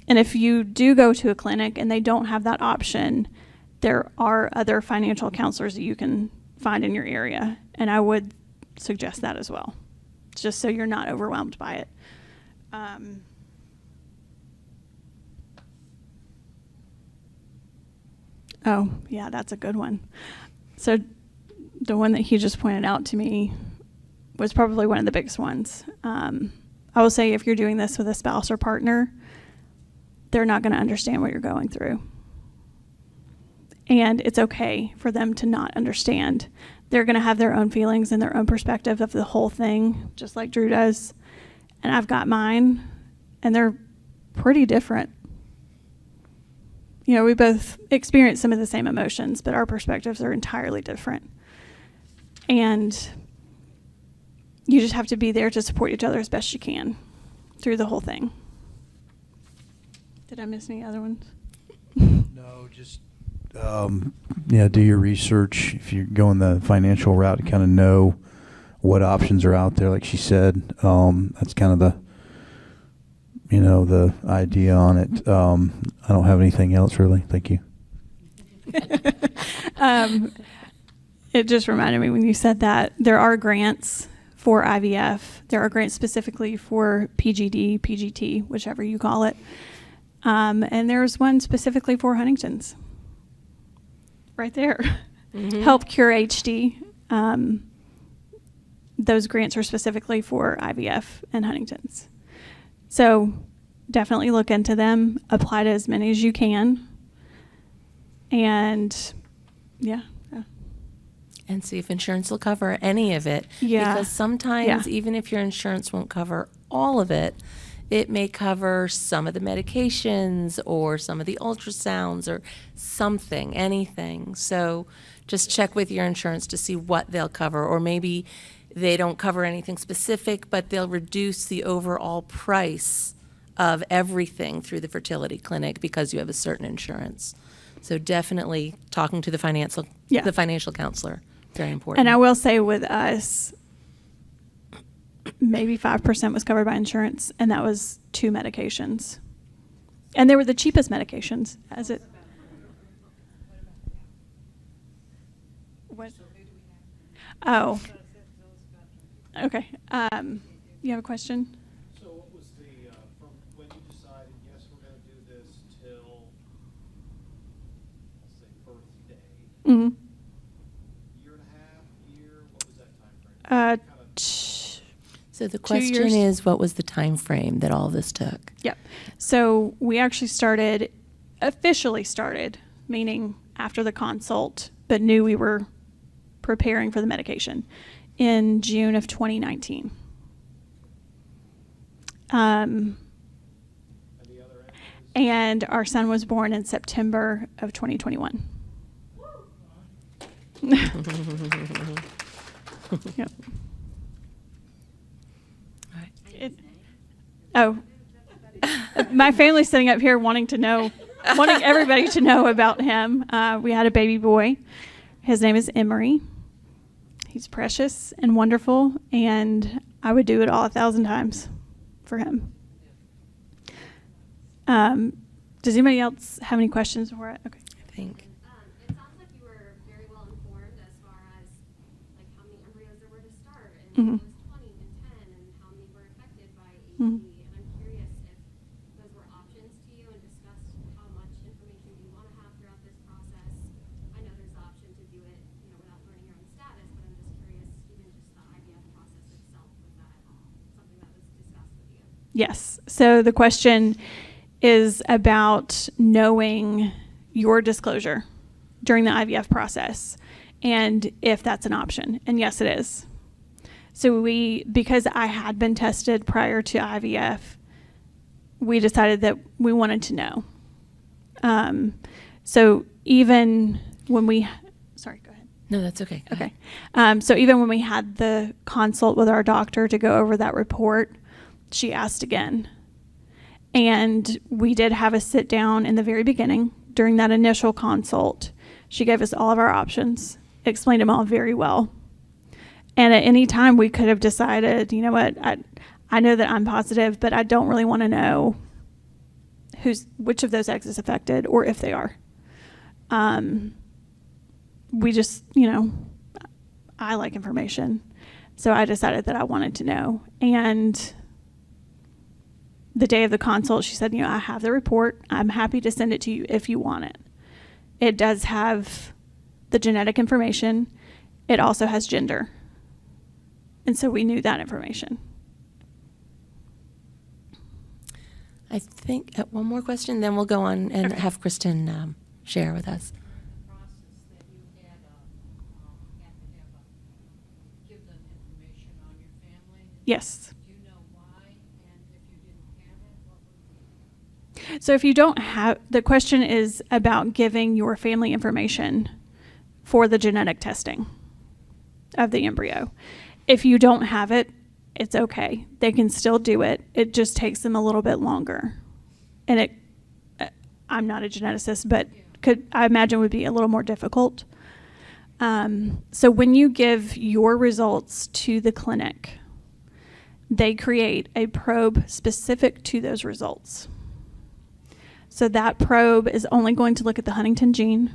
Speaker 5: And if you do go to a clinic and they don't have that option, there are other financial counselors that you can find in your area. And I would suggest that as well, just so you're not overwhelmed by it. Oh, yeah, that's a good one. So the one that he just pointed out to me was probably one of the biggest ones. I will say, if you're doing this with a spouse or partner, they're not going to understand what you're going through. And it's okay for them to not understand. They're going to have their own feelings and their own perspective of the whole thing, just like Drew does. And I've got mine, and they're pretty different. We both experience some of the same emotions, but our perspectives are entirely different. And you just have to be there to support each other as best you can through the whole thing. Did I miss any other ones?
Speaker 6: No, just do your research. If you're going the financial route, to kind of know what options are out there. Like she said, that's kind of the idea on it. I don't have anything else really. Thank you.
Speaker 5: It just reminded me when you said that there are grants for IVF. There are grants specifically for PGD, PGT, whichever you call it. And there's one specifically for Huntington's. Right there. Mm-hmm. Help Cure HD. Those grants are specifically for IVF and Huntington's. So definitely look into them. Apply to as many as you can. And yeah.
Speaker 1: And see if insurance will cover any of it.
Speaker 5: Yeah.
Speaker 1: Because sometimes, even if your insurance won't cover all of it, it may cover some of the medications or some of the ultrasounds or something, anything. So just check with your insurance to see what they'll cover. Or maybe they don't cover anything specific, but they'll reduce the overall price of everything through the fertility clinic because you have a certain insurance. So definitely talking to the financial counselor, very important.
Speaker 5: And I will say with us, maybe 5% was covered by insurance, and that was 2 medications. And they were the cheapest medications. What? Oh. Okay. You have a question?
Speaker 3: So what was the
Speaker 5: Mm-hmm.
Speaker 3: Year and a half, year, what was that time frame?
Speaker 1: So the
Speaker 5: 2
Speaker 1: question
Speaker 5: years.
Speaker 1: is, what was the time frame that all this took?
Speaker 5: Yep. So we actually officially started, meaning after the consult, but knew we were preparing for the medication in June of 2019.
Speaker 3: And the other end is?
Speaker 5: And our son was born in September of 2021. Yep.
Speaker 1: All right.
Speaker 5: My family's sitting up here wanting everybody to know about him. We had a baby boy. His name is Emery. He's precious and wonderful, and I would do it all 1,000 times for him. Does anybody else have any questions for it? Okay.
Speaker 1: I think.
Speaker 2: It sounds like you were very well informed as far as like how many embryos there were to start, and
Speaker 5: Mhm.
Speaker 2: it was 20 and 10, and how many were affected by
Speaker 5: Mhm.
Speaker 2: HPV. And I'm curious if those were options to you, and discussed how much information you want to have throughout this process. I know there's the option to do it, without learning your own status, but I'm just curious, even just the IVF process itself, was that something that was discussed with you?
Speaker 5: Yes. So the question is about knowing your disclosure during the IVF process and if that's an option. And yes, it is. So because I had been tested prior to IVF, we decided that we wanted to know. So even when sorry, go ahead.
Speaker 1: No, that's okay. Go
Speaker 5: Okay.
Speaker 1: ahead.
Speaker 5: So even when we had the consult with our doctor to go over that report, she asked again. And we did have a sit down in the very beginning during that initial consult. She gave us all of our options, explained them all very well. And at any time we could have decided, you know what, I know that I'm positive, but I don't really want to know which of those eggs is affected or if they are. We just, I like information. So I decided that I wanted to know. And the day of the consult, she said, I have the report. I'm happy to send it to you if you want it. It does have the genetic information. It also has gender. And so we knew that information.
Speaker 1: I think one more question, then we'll go on and have Kristen share with us.
Speaker 7: Process that you had to give them information on your family.
Speaker 5: Yes.
Speaker 7: Do you know why? And if you didn't have it, what would
Speaker 5: So if you don't have, the question is about giving your family information for the genetic testing of the embryo. If you don't have it, it's okay. They can still do it. It just takes them a little bit longer. And I'm not a geneticist, but I imagine would be a little more difficult. So when you give your results to the clinic, they create a probe specific to those results. So that probe is only going to look at the Huntington gene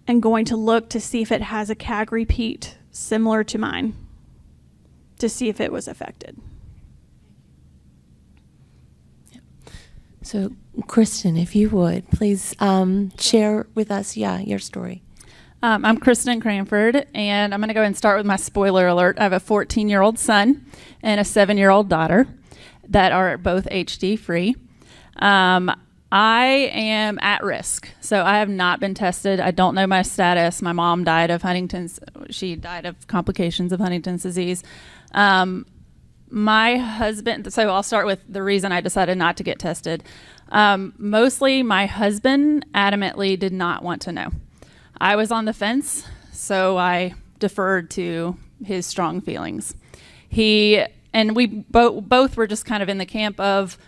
Speaker 5: and going to look to see if it has a CAG repeat similar to mine, to see if it was affected.
Speaker 1: So, Kristen, if you would, please share with us, your story.
Speaker 8: I'm Kristen Cranford, and I'm going to go ahead and start with my spoiler alert. I have a 14-year-old son and a 7-year-old daughter that are both HD free. I am at risk, so I have not been tested. I don't know my status. My mom died of Huntington's. She died of complications of Huntington's disease. My husband, so I'll start with the reason I decided not to get tested. Mostly my husband adamantly did not want to know. I was on the fence, so I deferred to his strong feelings. We both were just kind of in the camp of,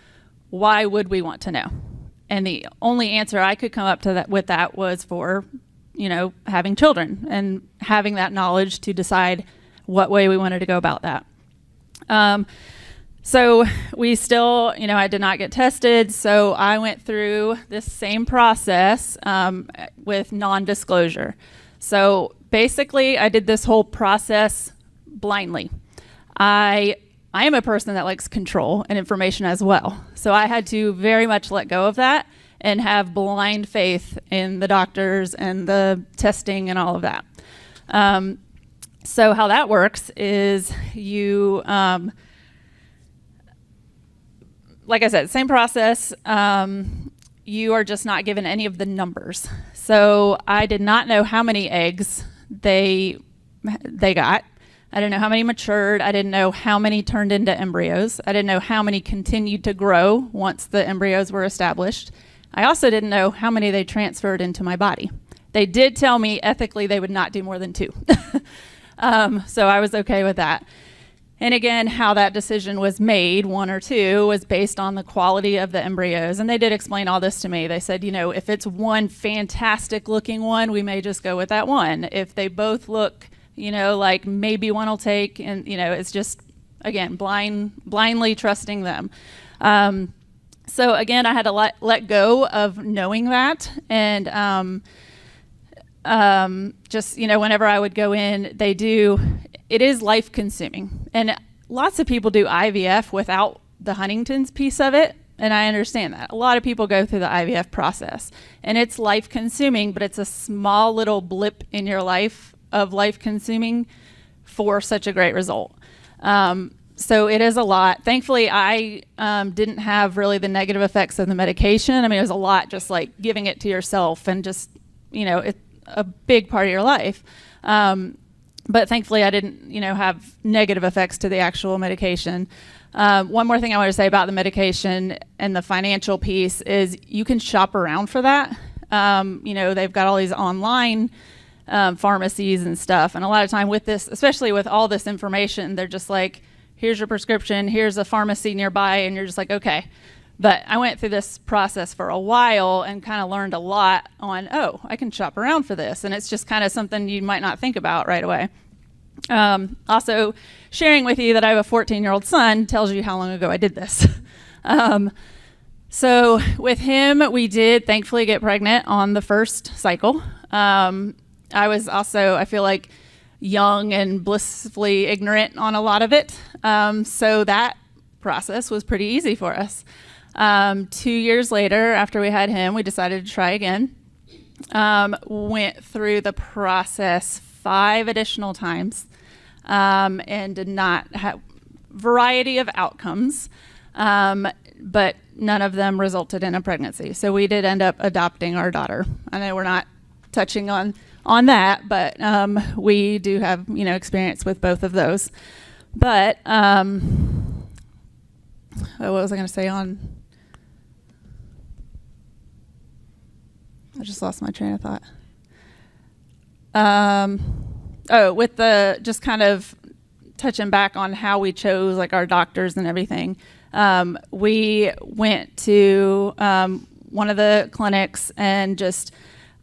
Speaker 8: why would we want to know? And the only answer I could come up to with that was for, having children and having that knowledge to decide what way we wanted to go about that. So we still, I did not get tested. So I went through this same process with non-disclosure. So basically, I did this whole process blindly. I am a person that likes control and information as well. So I had to very much let go of that and have blind faith in the doctors and the testing and all of that. So how that works is you, like I said, same process. You are just not given any of the numbers. So I did not know how many eggs they got. I didn't know how many matured. I didn't know how many turned into embryos. I didn't know how many continued to grow once the embryos were established. I also didn't know how many they transferred into my body. They did tell me ethically they would not do more than 2. So I was okay with that. And again, how that decision was made, 1 or 2, was based on the quality of the embryos. And they did explain all this to me. They said, if it's one fantastic looking one, we may just go with that one. If they both look, like maybe one will take, and, it's just, again, blindly trusting them. So again, I had to let go of knowing that. And just, whenever I would go in, it is life consuming. And lots of people do IVF without the Huntington's piece of it. And I understand that. A lot of people go through the IVF process and it's life consuming, but it's a small little blip in your life of life consuming for such a great result. So it is a lot. Thankfully, I didn't have really the negative effects of the medication. I mean, it was a lot just like giving it to yourself and just, it's a big part of your life. But thankfully I didn't, have negative effects to the actual medication. One more thing I want to say about the medication and the financial piece is you can shop around for that. They've got all these online pharmacies and stuff. And a lot of time with this, especially with all this information, they're just like, here's your prescription, here's a pharmacy nearby. And you're just like, okay. But I went through this process for a while and kind of learned a lot on, I can shop around for this. And it's just kind of something you might not think about right away. Also, sharing with you that I have a 14-year-old son tells you how long ago I did this. So with him, we did thankfully get pregnant on the first cycle. I was also, I feel like, young and blissfully ignorant on a lot of it. So that process was pretty easy for us. 2 years later, after we had him, we decided to try again. Went through the process 5 additional times, and did not have variety of outcomes, but none of them resulted in a pregnancy. So we did end up adopting our daughter. I know we're not touching on that, but we do have experience with both of those. But what was I going to say on? I just lost my train of thought. With the just kind of touching back on how we chose like our doctors and everything. We went to one of the clinics and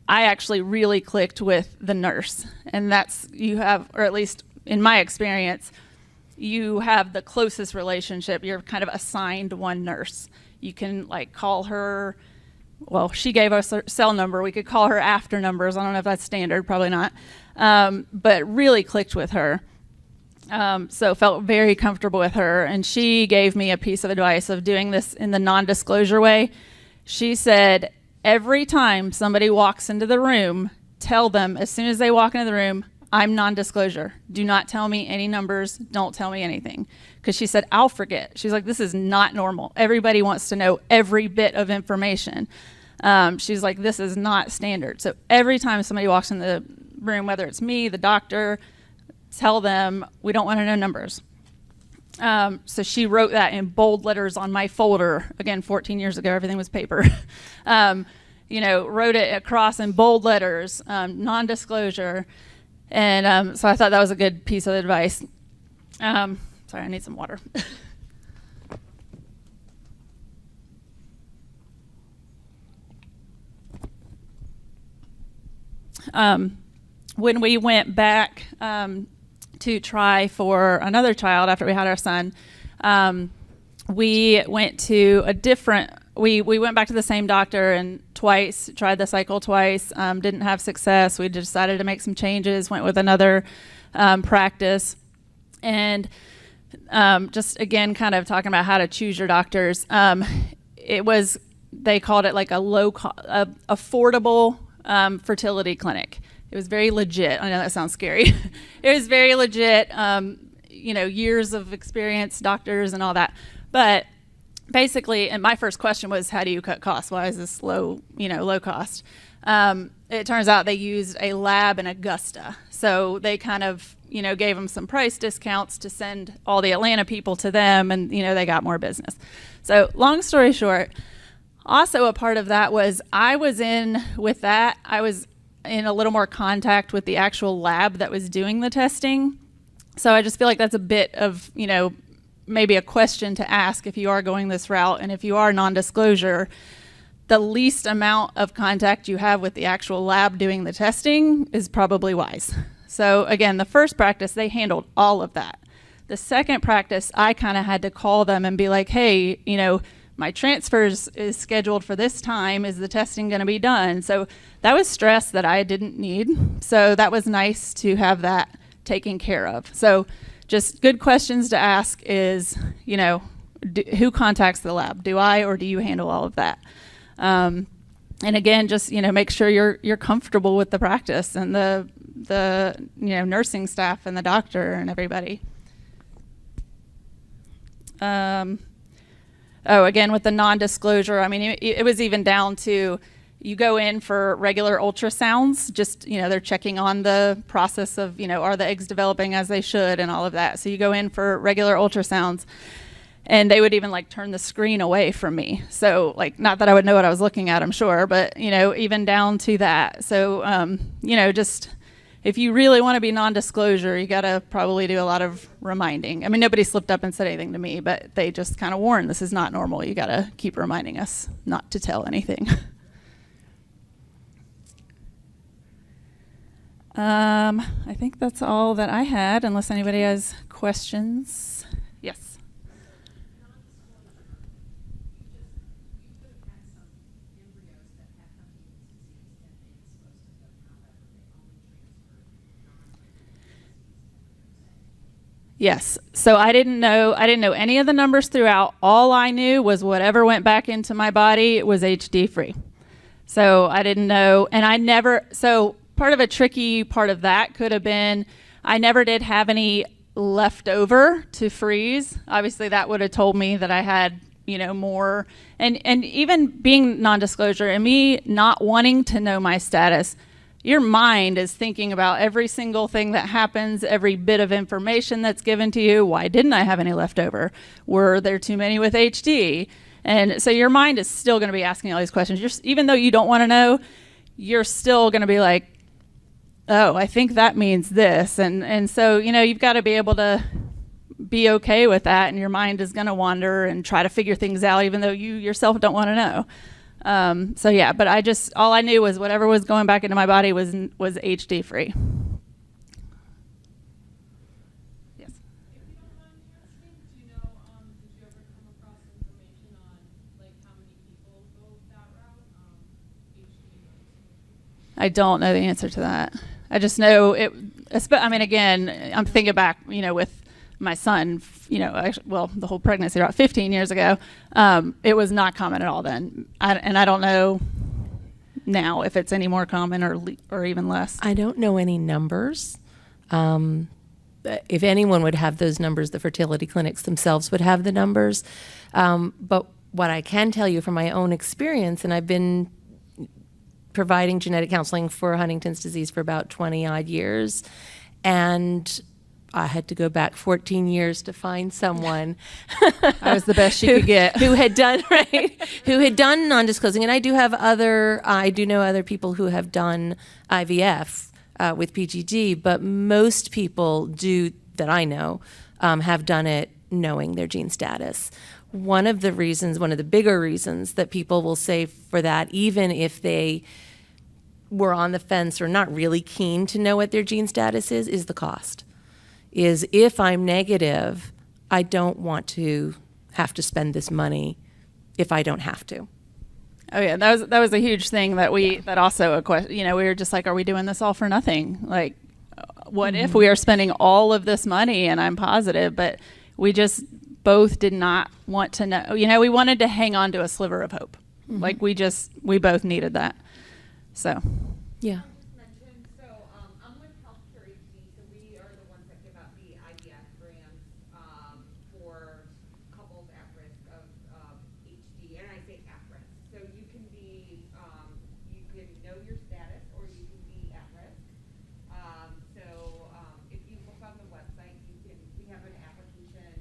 Speaker 8: I actually really clicked with the nurse. And that's, you have, or at least in my experience, you have the closest relationship. You're kind of assigned one nurse. You can like call her. Well, she gave us her cell number. We could call her after numbers. I don't know if that's standard, probably not. But really clicked with her. So felt very comfortable with her. And she gave me a piece of advice of doing this in the non-disclosure way. She said, every time somebody walks into the room, tell them as soon as they walk into the room, I'm non-disclosure. Do not tell me any numbers. Don't tell me anything. Because she said, I'll forget. She's like, this is not normal. Everybody wants to know every bit of information. She's like, this is not standard. So every time somebody walks in the room, whether it's me, the doctor, tell them we don't want to know numbers. So she wrote that in bold letters on my folder. Again, 14 years ago, everything was paper. Wrote it across in bold letters, non-disclosure. And so I thought that was a good piece of advice. Sorry, I need some water. When we went back to try for another child after we had our son, we went to we went back to the same doctor and tried the cycle twice, didn't have success. We decided to make some changes, went with another practice. And just again, kind of talking about how to choose your doctors. It was they called it like a affordable fertility clinic. It was very legit. I know that sounds scary. It was very legit, years of experience, doctors and all that. But basically, and my first question was, how do you cut costs? Why is this low cost? It turns out they used a lab in Augusta. So they kind of, gave them some price discounts to send all the Atlanta people to them, and, they got more business. So long story short, also a part of that was I was in a little more contact with the actual lab that was doing the testing. So I just feel like that's a bit of, maybe a question to ask if you are going this route. And if you are non-disclosure, the least amount of contact you have with the actual lab doing the testing is probably wise. So again, the first practice, they handled all of that. The second practice, I kind of had to call them and be like, hey, my transfers is scheduled for this time. Is the testing going to be done? So that was stress that I didn't need. So that was nice to have that taken care of. So just good questions to ask is, who contacts the lab? Do I, or do you handle all of that? And again, just, make sure you're comfortable with the practice and the nursing staff and the doctor and everybody. Again, with the non-disclosure, I mean, it was even down to, you go in for regular ultrasounds, just, they're checking on the process of, are the eggs developing as they should and all of that. So you go in for regular ultrasounds, and they would even turn the screen away from me. So not that I would know what I was looking at, I'm sure, but, even down to that. So, just, if you really want to be non-disclosure, you got to probably do a lot of reminding. I mean, nobody slipped up and said anything to me, but they just kind of warned, this is not normal. You got to keep reminding us not to tell anything. I think that's all that I had, unless anybody has questions. Yes. Yes. So I didn't know any of the numbers throughout. All I knew was whatever went back into my body was HD free. So I didn't know, and so part of a tricky part of that could have been, I never did have any left over to freeze. Obviously that would have told me that I had, more, and even being non-disclosure and me not wanting to know my status, your mind is thinking about every single thing that happens, every bit of information that's given to you. Why didn't I have any left over? Were there too many with HD? And so your mind is still going to be asking all these questions. Even though you don't want to know, you're still going to be like, oh, I think that means this. And so, you've got to be able to be okay with that, and your mind is going to wander and try to figure things out, even though you yourself don't want to know. But all I knew was whatever was going back into my body was HD free. Yes.
Speaker 7: If you don't mind me asking, do you know, did you ever come across information on how many people go that route? HD.
Speaker 8: I don't know the answer to that. I just know it. I mean, again, I'm thinking back, with my son, the whole pregnancy about 15 years ago, it was not common at all then. I don't know now if it's any more common or even less.
Speaker 1: I don't know any numbers. If anyone would have those numbers, the fertility clinics themselves would have the numbers. But what I can tell you from my own experience, and I've been providing genetic counseling for Huntington's disease for about 20 odd years, and I had to go back 14 years to find someone.
Speaker 8: I was the best she could get.
Speaker 1: Who had done non-disclosing. And I do know other people who have done IVF with PGD, but most people that I know have done it knowing their gene status. One of the bigger reasons that people will say for that, even if they were on the fence or not really keen to know what their gene status is the cost. Is if I'm negative, I don't want to have to spend this money if I don't have to.
Speaker 8: Oh yeah, that was a huge thing that that also a question. We were just like, are we doing this all for nothing? What if we are spending all of this money and I'm positive, but we just both did not want to know. We wanted to hang on to a sliver of hope. Like we both needed that. So,
Speaker 1: Yeah.
Speaker 9: Mentioned, so I'm with Healthcare HD, so we are the ones that give out the IVF grants for couples at risk of HD, and I say at risk. So you can be, you can know your status or you can be at risk. If you look on the website, we have an application.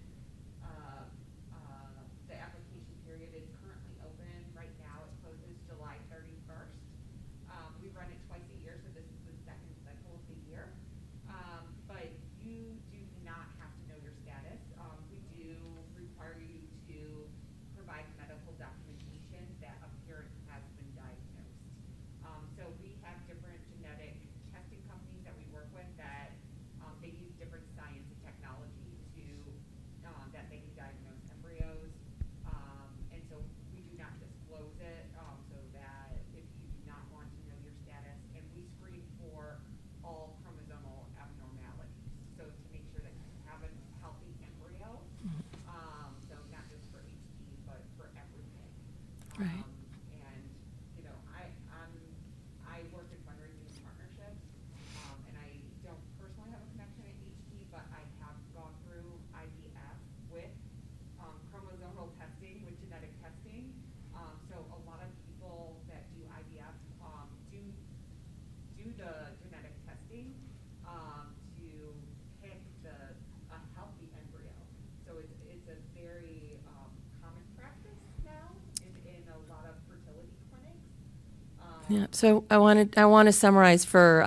Speaker 9: The application period is currently open right now. It closes July 31st. We run it twice a year, so this is the second cycle of the year. But you do not have to know your status. We do require you to provide medical documentation that a parent has been diagnosed. So we have different genetic testing companies that we work with that they use different science and technology to that they can diagnose embryos. And so we do not disclose it so that if you do not want to know your status, and we screen for all chromosomal abnormalities. So to make sure that you have a healthy embryo, so not just for HD, but for everything.
Speaker 1: Right.
Speaker 9: And, you know, I work in fundraising and partnerships, and I don't personally have a connection at HD, but I have gone through IVF with chromosomal testing, with genetic testing. So a lot of people that do IVF do the genetic testing to pick a healthy embryo. So it's a very common practice now in a lot of fertility clinics.
Speaker 1: Yeah. So I want to summarize for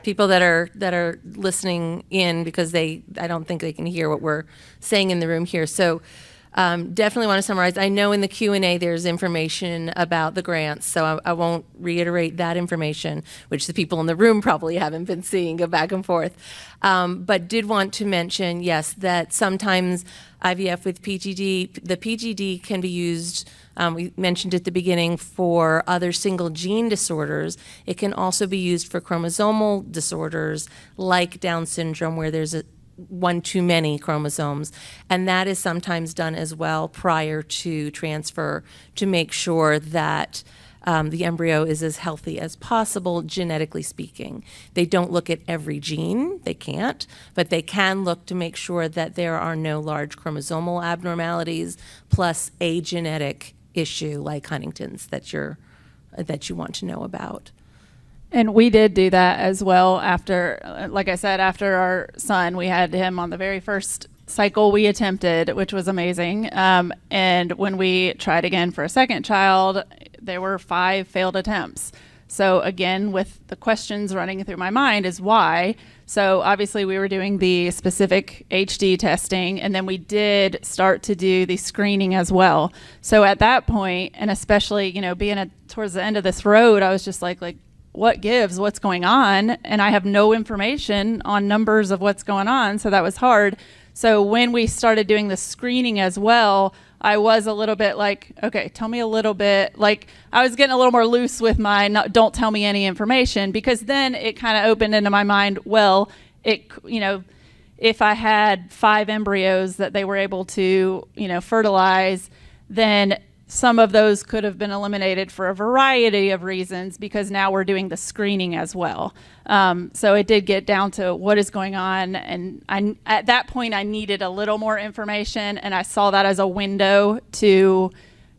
Speaker 1: people that are listening in, because I don't think they can hear what we're saying in the room here. So definitely want to summarize. I know in the Q&A there's information about the grants, so I won't reiterate that information, which the people in the room probably haven't been seeing, go back and forth. But did want to mention, yes, that sometimes IVF with PGD, the PGD can be used, we mentioned at the beginning, for other single gene disorders. It can also be used for chromosomal disorders like Down syndrome, where there's one too many chromosomes, and that is sometimes done as well prior to transfer to make sure that the embryo is as healthy as possible, genetically speaking. They don't look at every gene, they can't, but they can look to make sure that there are no large chromosomal abnormalities, plus a genetic issue like Huntington's that you want to know about.
Speaker 8: and we did do that as well after, like I said, after our son. We had him on the very first cycle we attempted, which was amazing. And when we tried again for a second child, there were 5 failed attempts. So again, with the questions running through my mind is why. So obviously we were doing the specific HD testing, and then we did start to do the screening as well. So at that point, and especially, you know, being towards the end of this road, I was just like, what gives? What's going on? And I have no information on numbers of what's going on. So that was hard. So when we started doing the screening as well, I was a little bit like, okay, tell me a little bit. Like, I was getting a little more loose with my don't tell me any information, because then it kind of opened into my mind, well, if I had 5 embryos that they were able to, fertilize, then some of those could have been eliminated for a variety of reasons, because now we're doing the screening as well. So it did get down to what is going on. And at that point, I needed a little more information, and I saw that as a window to,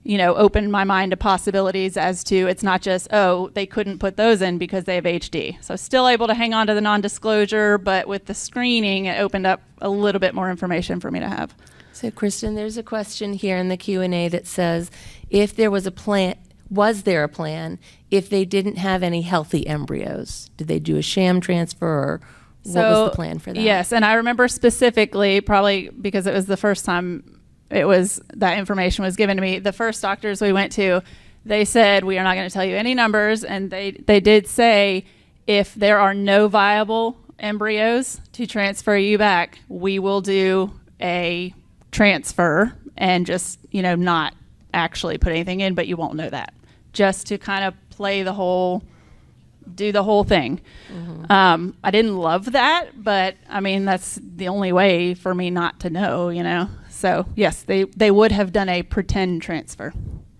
Speaker 8: open my mind to possibilities as to, it's not just, they couldn't put those in because they have HD. So still able to hang on to the non-disclosure, but with the screening, it opened up a little bit more information for me to have.
Speaker 1: So, Kristen, there's a question here in the Q&A that says, if there was a plan, was there a plan if they didn't have any healthy embryos? Did they do a sham transfer, or what was the plan for that?
Speaker 8: Yes, and I remember specifically, probably because it was the first time that information was given to me, the first doctors we went to, they said, we are not going to tell you any numbers, and they did say, if there are no viable embryos to transfer you back, we will do a transfer and just, not actually put anything in, but you won't know that, just to kind of do the whole thing. Mm-hmm. I didn't love that, but I mean, that's the only way for me not to know, So yes, they would have done a pretend transfer.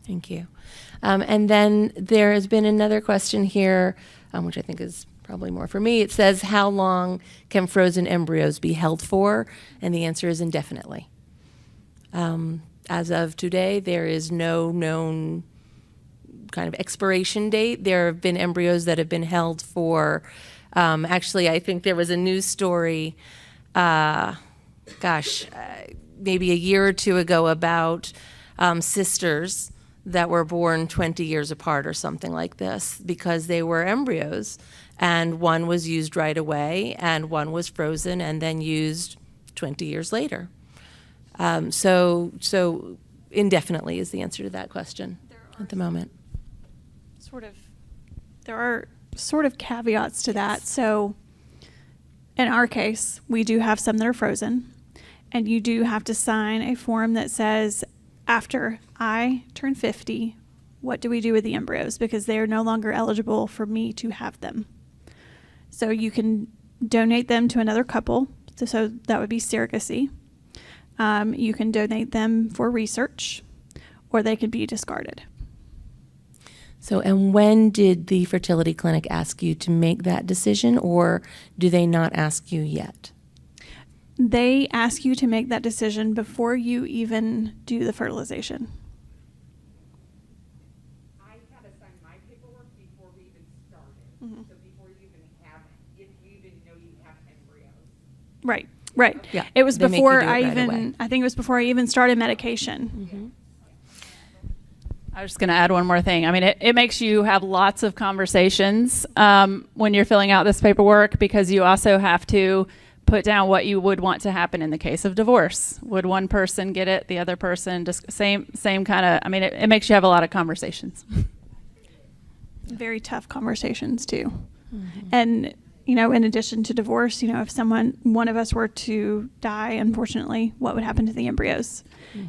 Speaker 1: Thank you. And then there has been another question here, which I think is probably more for me. It says, how long can frozen embryos be held for? And the answer is indefinitely. As of today, there is no known kind of expiration date. There have been embryos that have been held for, actually, I think there was a news story, maybe a year or two ago about sisters that were born 20 years apart or something like this because they were embryos, and one was used right away and one was frozen and then used 20 years later. So indefinitely is the answer to that question at the moment.
Speaker 5: There are sort of caveats to that. So in our case, we do have some that are frozen, and you do have to sign a form that says, after I turn 50, what do we do with the embryos? Because they are no longer eligible for me to have them. So you can donate them to another couple. So that would be surrogacy. You can donate them for research, or they could be discarded.
Speaker 1: So, and when did the fertility clinic ask you to make that decision, or do they not ask you yet?
Speaker 5: They ask you to make that decision before you even do the fertilization.
Speaker 9: I had to sign my paperwork before we even started.
Speaker 5: Mhm.
Speaker 9: So before you even have, if you even know you have embryos.
Speaker 5: Right. Right.
Speaker 1: Yeah,
Speaker 5: It was
Speaker 1: they make you
Speaker 5: before
Speaker 1: do it
Speaker 5: I
Speaker 1: right
Speaker 5: even,
Speaker 1: away.
Speaker 5: I think it was before I even started medication.
Speaker 1: Mm-hmm.
Speaker 8: I was just going to add one more thing. I mean, it makes you have lots of conversations when you're filling out this paperwork, because you also have to put down what you would want to happen in the case of divorce. Would one person get it, the other person, just same kind of, I mean, it makes you have a lot of conversations.
Speaker 5: Very tough conversations too. And, you know, in addition to divorce, you know, if one of us were to die, unfortunately, what would happen to the embryos?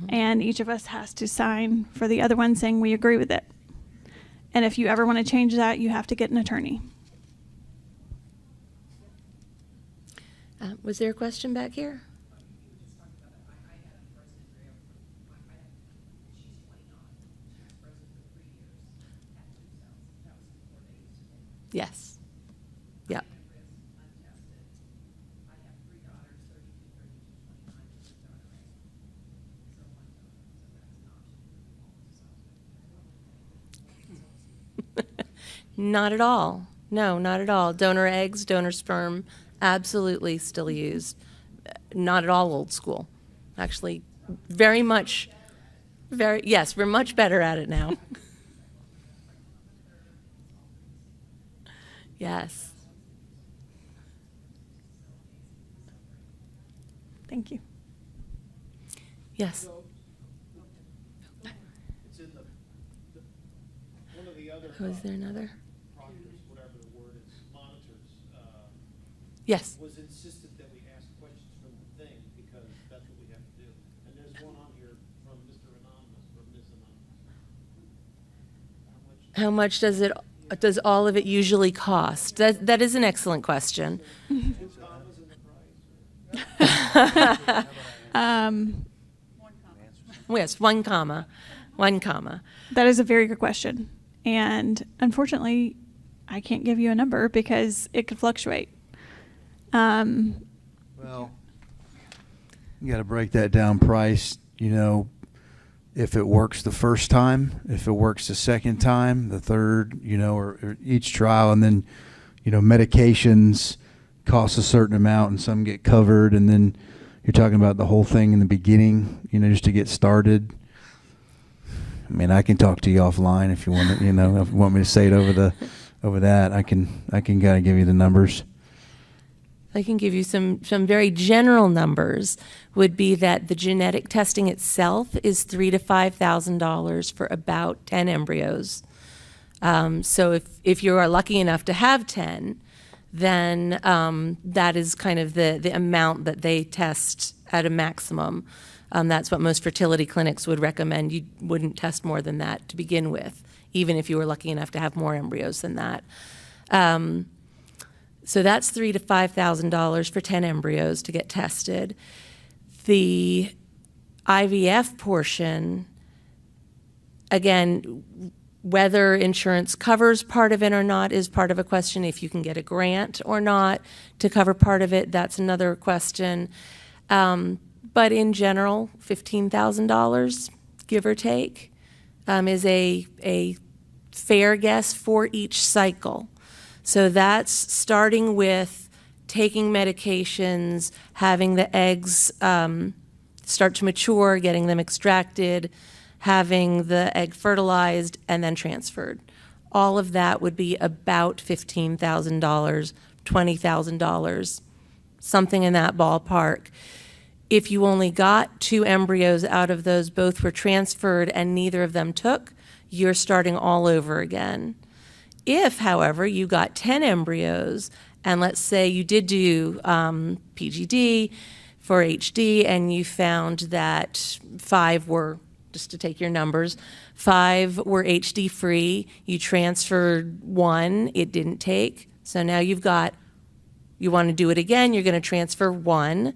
Speaker 5: And each of us has to sign for the other one saying we agree with it. And if you ever want to change that, you have to get an attorney.
Speaker 1: Was there a question back here? Yes. Yep. Not at all. No, not at all. Donor eggs, donor sperm, absolutely still used. Not at all old school. Actually, yes, we're much better at it now. Yes.
Speaker 5: Thank you.
Speaker 1: Yes.
Speaker 3: So, it's in one of the other.
Speaker 1: Was there another?
Speaker 3: Proctors, whatever the word is, monitors,
Speaker 1: Yes.
Speaker 3: was insistent that we ask questions from the thing because that's what we have to do. And there's one on here from Mr. Anonymous, or Ms. Anonymous.
Speaker 1: How much does all of it usually cost? That is an excellent question.
Speaker 3: 2 commas in the price?
Speaker 1: Yes, 1 comma. 1 comma.
Speaker 5: That is a very good question. And unfortunately, I can't give you a number because it could fluctuate.
Speaker 6: Well, you got to break that down price, you know, if it works the first time, if it works the second time, the third, you know, or each trial, and then, you know, medications cost a certain amount and some get covered, and then you're talking about the whole thing in the beginning, you know, just to get started. I mean, I can talk to you offline if you want to, you know, if you want me to say it over that, I can kind of give you the numbers.
Speaker 1: I can give you some very general numbers. Would be that the genetic testing itself is $3,000 to $5,000 for about 10 embryos. So if you are lucky enough to have 10, then that is kind of the amount that they test at a maximum. That's what most fertility clinics would recommend. You wouldn't test more than that to begin with, even if you were lucky enough to have more embryos than that. So that's $3,000 to $5,000 for 10 embryos to get tested. The IVF portion, again, Whether insurance covers part of it or not is part of a question. If you can get a grant or not to cover part of it, that's another question. But in general, $15,000, give or take, is a fair guess for each cycle. So that's starting with taking medications, having the eggs start to mature, getting them extracted, having the egg fertilized, and then transferred. All of that would be about $15,000, $20,000, something in that ballpark. If you only got 2 embryos out of those, both were transferred and neither of them took, you're starting all over again. If, however, you got 10 embryos, and let's say you did do PGD for HD, and you found that 5 were, just to take your numbers, 5 were HD free, you transferred 1, it didn't take, so now you want to do it again, you're going to transfer 1.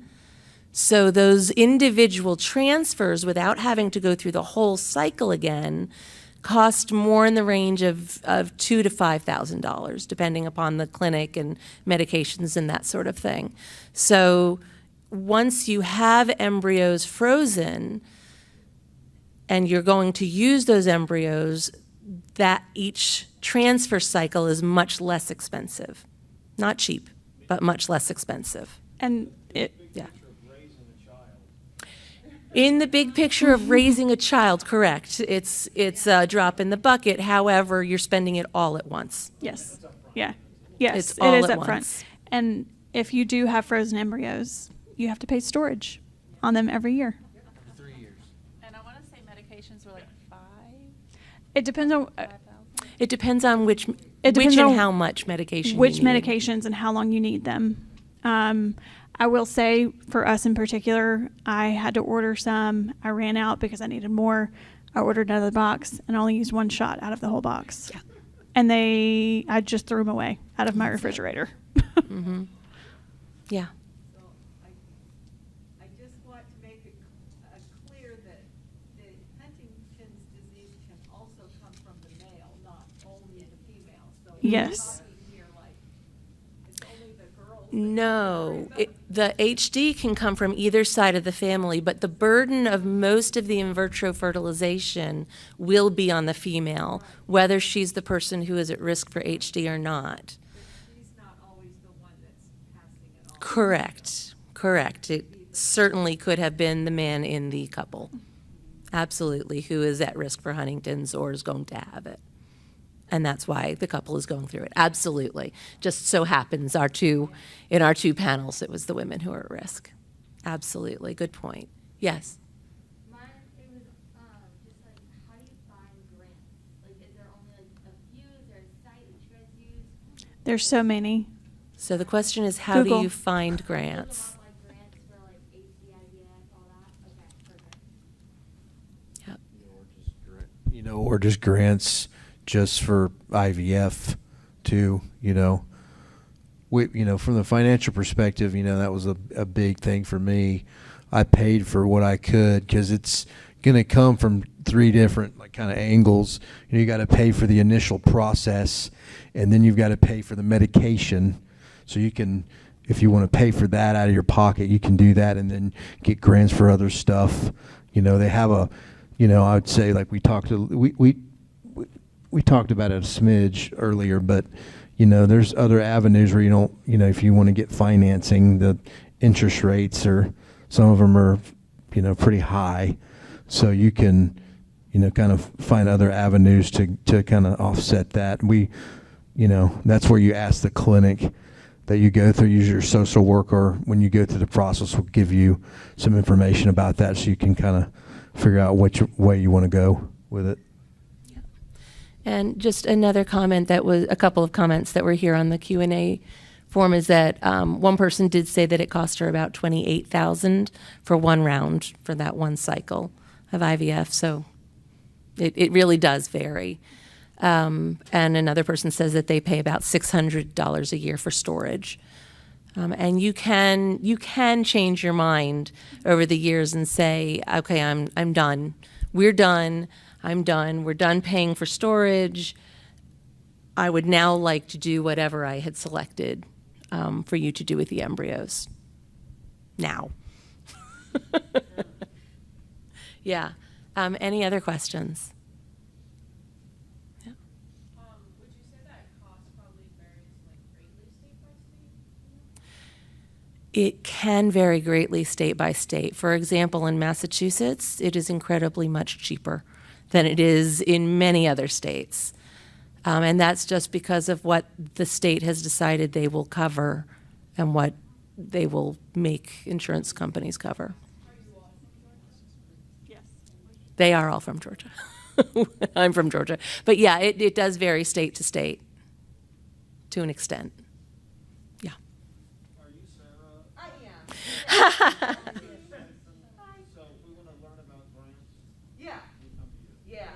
Speaker 1: So those individual transfers, without having to go through the whole cycle again, cost more in the range of $2,000 to $5,000, depending upon the clinic and medications and that sort of thing. So once you have embryos frozen and you're going to use those embryos, that each transfer cycle is much less expensive. Not cheap, but much less expensive.
Speaker 5: And
Speaker 1: Yeah. In the big picture of raising a child, correct. It's a drop in the bucket. However, you're spending it all at once.
Speaker 5: yes, yeah, yes,
Speaker 1: It's
Speaker 5: it
Speaker 1: all
Speaker 5: is
Speaker 1: at
Speaker 5: up
Speaker 1: once.
Speaker 5: front. And if you do have frozen embryos, you have to pay storage on them every year.
Speaker 8: And I want to say medications were like 5.
Speaker 5: It depends on
Speaker 1: It depends on which
Speaker 5: depends
Speaker 1: and
Speaker 5: on
Speaker 1: how much medication
Speaker 5: which
Speaker 1: you need.
Speaker 5: medications and how long you need them. I will say for us in particular, I had to order some. I ran out because I needed more. I ordered another box and only used 1 shot out of the whole box.
Speaker 1: Yeah.
Speaker 5: And I just threw them away out of my refrigerator.
Speaker 1: Yeah.
Speaker 10: So I just want to make it clear that the Huntington's disease can also come from the male, not only the female. So we're
Speaker 5: Yes.
Speaker 10: talking here like it's only the girls.
Speaker 1: No, the HD can come from either side of the family, but the burden of most of the in vitro fertilization will be on the female, whether she's the person who is at risk for HD or not.
Speaker 10: But she's not always the one that's passing it on.
Speaker 1: Correct. It certainly could have been the man in the couple, absolutely, who is at risk for Huntington's or is going to have it. And that's why the couple is going through it. Absolutely. Just so happens in our two panels, it was the women who are at risk. Absolutely. Good point. Yes.
Speaker 2: Mine, it was just like, how do you find grants? Like, is there only like a few? Is there a site that you guys use?
Speaker 5: There's so many.
Speaker 1: So the question is, how
Speaker 5: Google.
Speaker 1: do you find
Speaker 2: Look
Speaker 1: grants?
Speaker 2: about, like grants for like HD, IVF, all that? Okay, perfect.
Speaker 1: Yep.
Speaker 6: Or just grants just for IVF too, from the financial perspective, that was a big thing for me. I paid for what I could because it's going to come from 3 different kind of angles. You got to pay for the initial process, and then you've got to pay for the medication. So you can, if you want to pay for that out of your pocket, you can do that, and then get grants for other stuff. They have I would say like we talked about it a smidge earlier, but there's other avenues where you don't, if you want to get financing, the interest rates some of them are, pretty high, so you can, kind of find other avenues to kind of offset that. That's where you ask the clinic that you go through, use your social worker when you go through the process will give you some information about that, so you can kind of figure out which way you want to go with it.
Speaker 1: And just another comment a couple of comments that were here on the Q&A form is that one person did say that it cost her about $28,000 for 1 round for that 1 cycle of IVF. So it really does vary. And another person says that they pay about $600 a year for storage. And you can change your mind over the years and say, okay, I'm done. We're done. I'm done. We're done paying for storage. I would now like to do whatever I had selected for you to do with the embryos. Now. Yeah. Any other questions? Yeah.
Speaker 7: Would you say that cost probably varies like greatly state by state?
Speaker 1: It can vary greatly state by state. For example, in Massachusetts, it is incredibly much cheaper than it is in many other states. And that's just because of what the state has decided they will cover and what they will make insurance companies cover.
Speaker 5: Yes.
Speaker 1: They are all from Georgia. I'm from Georgia. But yeah, it does vary state to state to an extent. Yeah.
Speaker 3: Are you Sarah?
Speaker 9: I am.
Speaker 3: So if we want to learn about grants,
Speaker 9: Yeah,
Speaker 3: we come to you.
Speaker 9: yeah.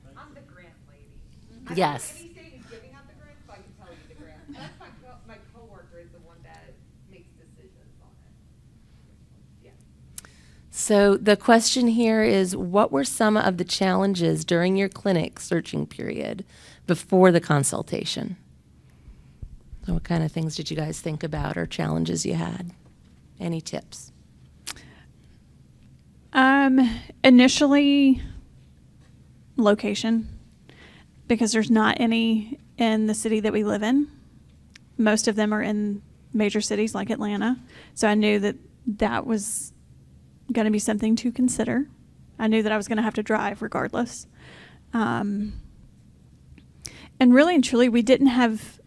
Speaker 3: Thank
Speaker 9: I'm
Speaker 3: you.
Speaker 9: the grant lady. I
Speaker 1: Yes.
Speaker 9: don't know any state is giving out the grants, so I can tell you the grant. That's my coworker is the one that makes decisions on it. Yeah.
Speaker 1: So the question here is, what were some of the challenges during your clinic searching period before the consultation? So what kind of things did you guys think about or challenges you had? Any tips?
Speaker 5: Initially, location, because there's not any in the city that we live in. Most of them are in major cities like Atlanta. So I knew that that was going to be something to consider. I knew that I was going to have to drive regardless. And really and truly, we didn't have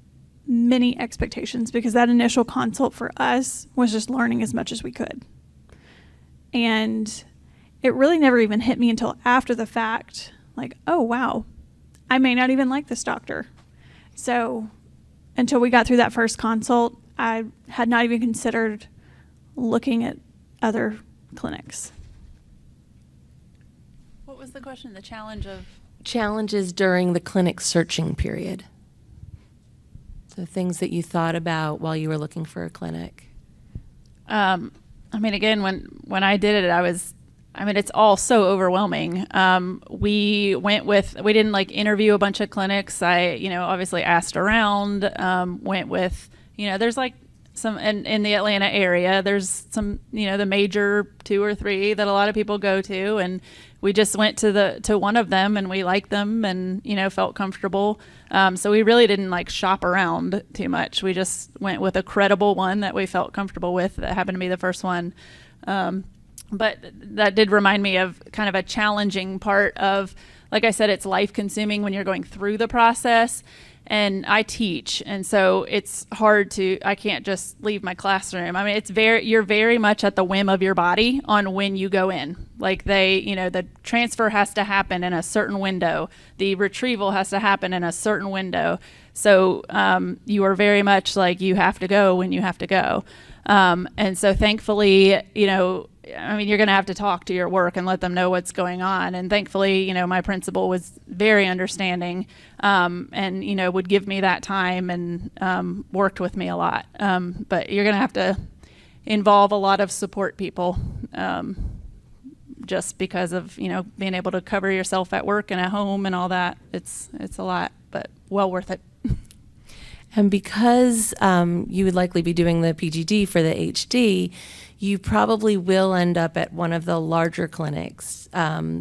Speaker 5: many expectations because that initial consult for us was just learning as much as we could. And it really never even hit me until after the fact, like, oh, wow, I may not even like this doctor. So until we got through that first consult, I had not even considered looking at other clinics.
Speaker 8: What was the question? The challenge of?
Speaker 1: Challenges during the clinic searching period. So things that you thought about while you were looking for a clinic.
Speaker 8: I mean, again, when I did it, it's all so overwhelming. We didn't like interview a bunch of clinics. I, obviously asked around, went with, there's like some in the Atlanta area, there's some, the major 2 or 3 that a lot of people go to. And we just went to one of them and we liked them and, felt comfortable. So we really didn't like shop around too much. We just went with a credible one that we felt comfortable with. That happened to be the first one. But that did remind me of kind of a challenging part of, like I said, it's life consuming when you're going through the process. And I teach, and so it's hard I can't just leave my classroom. I mean, you're very much at the whim of your body on when you go in. Like the transfer has to happen in a certain window. The retrieval has to happen in a certain window. So you are very much like you have to go when you have to go. And so thankfully, you're going to have to talk to your work and let them know what's going on. And thankfully, my principal was very understanding and, would give me that time and worked with me a lot. But you're going to have to involve a lot of support people just because of, being able to cover yourself at work and at home and all that. It's a lot, but well worth it.
Speaker 1: And because you would likely be doing the PGD for the HD, you probably will end up at one of the larger clinics.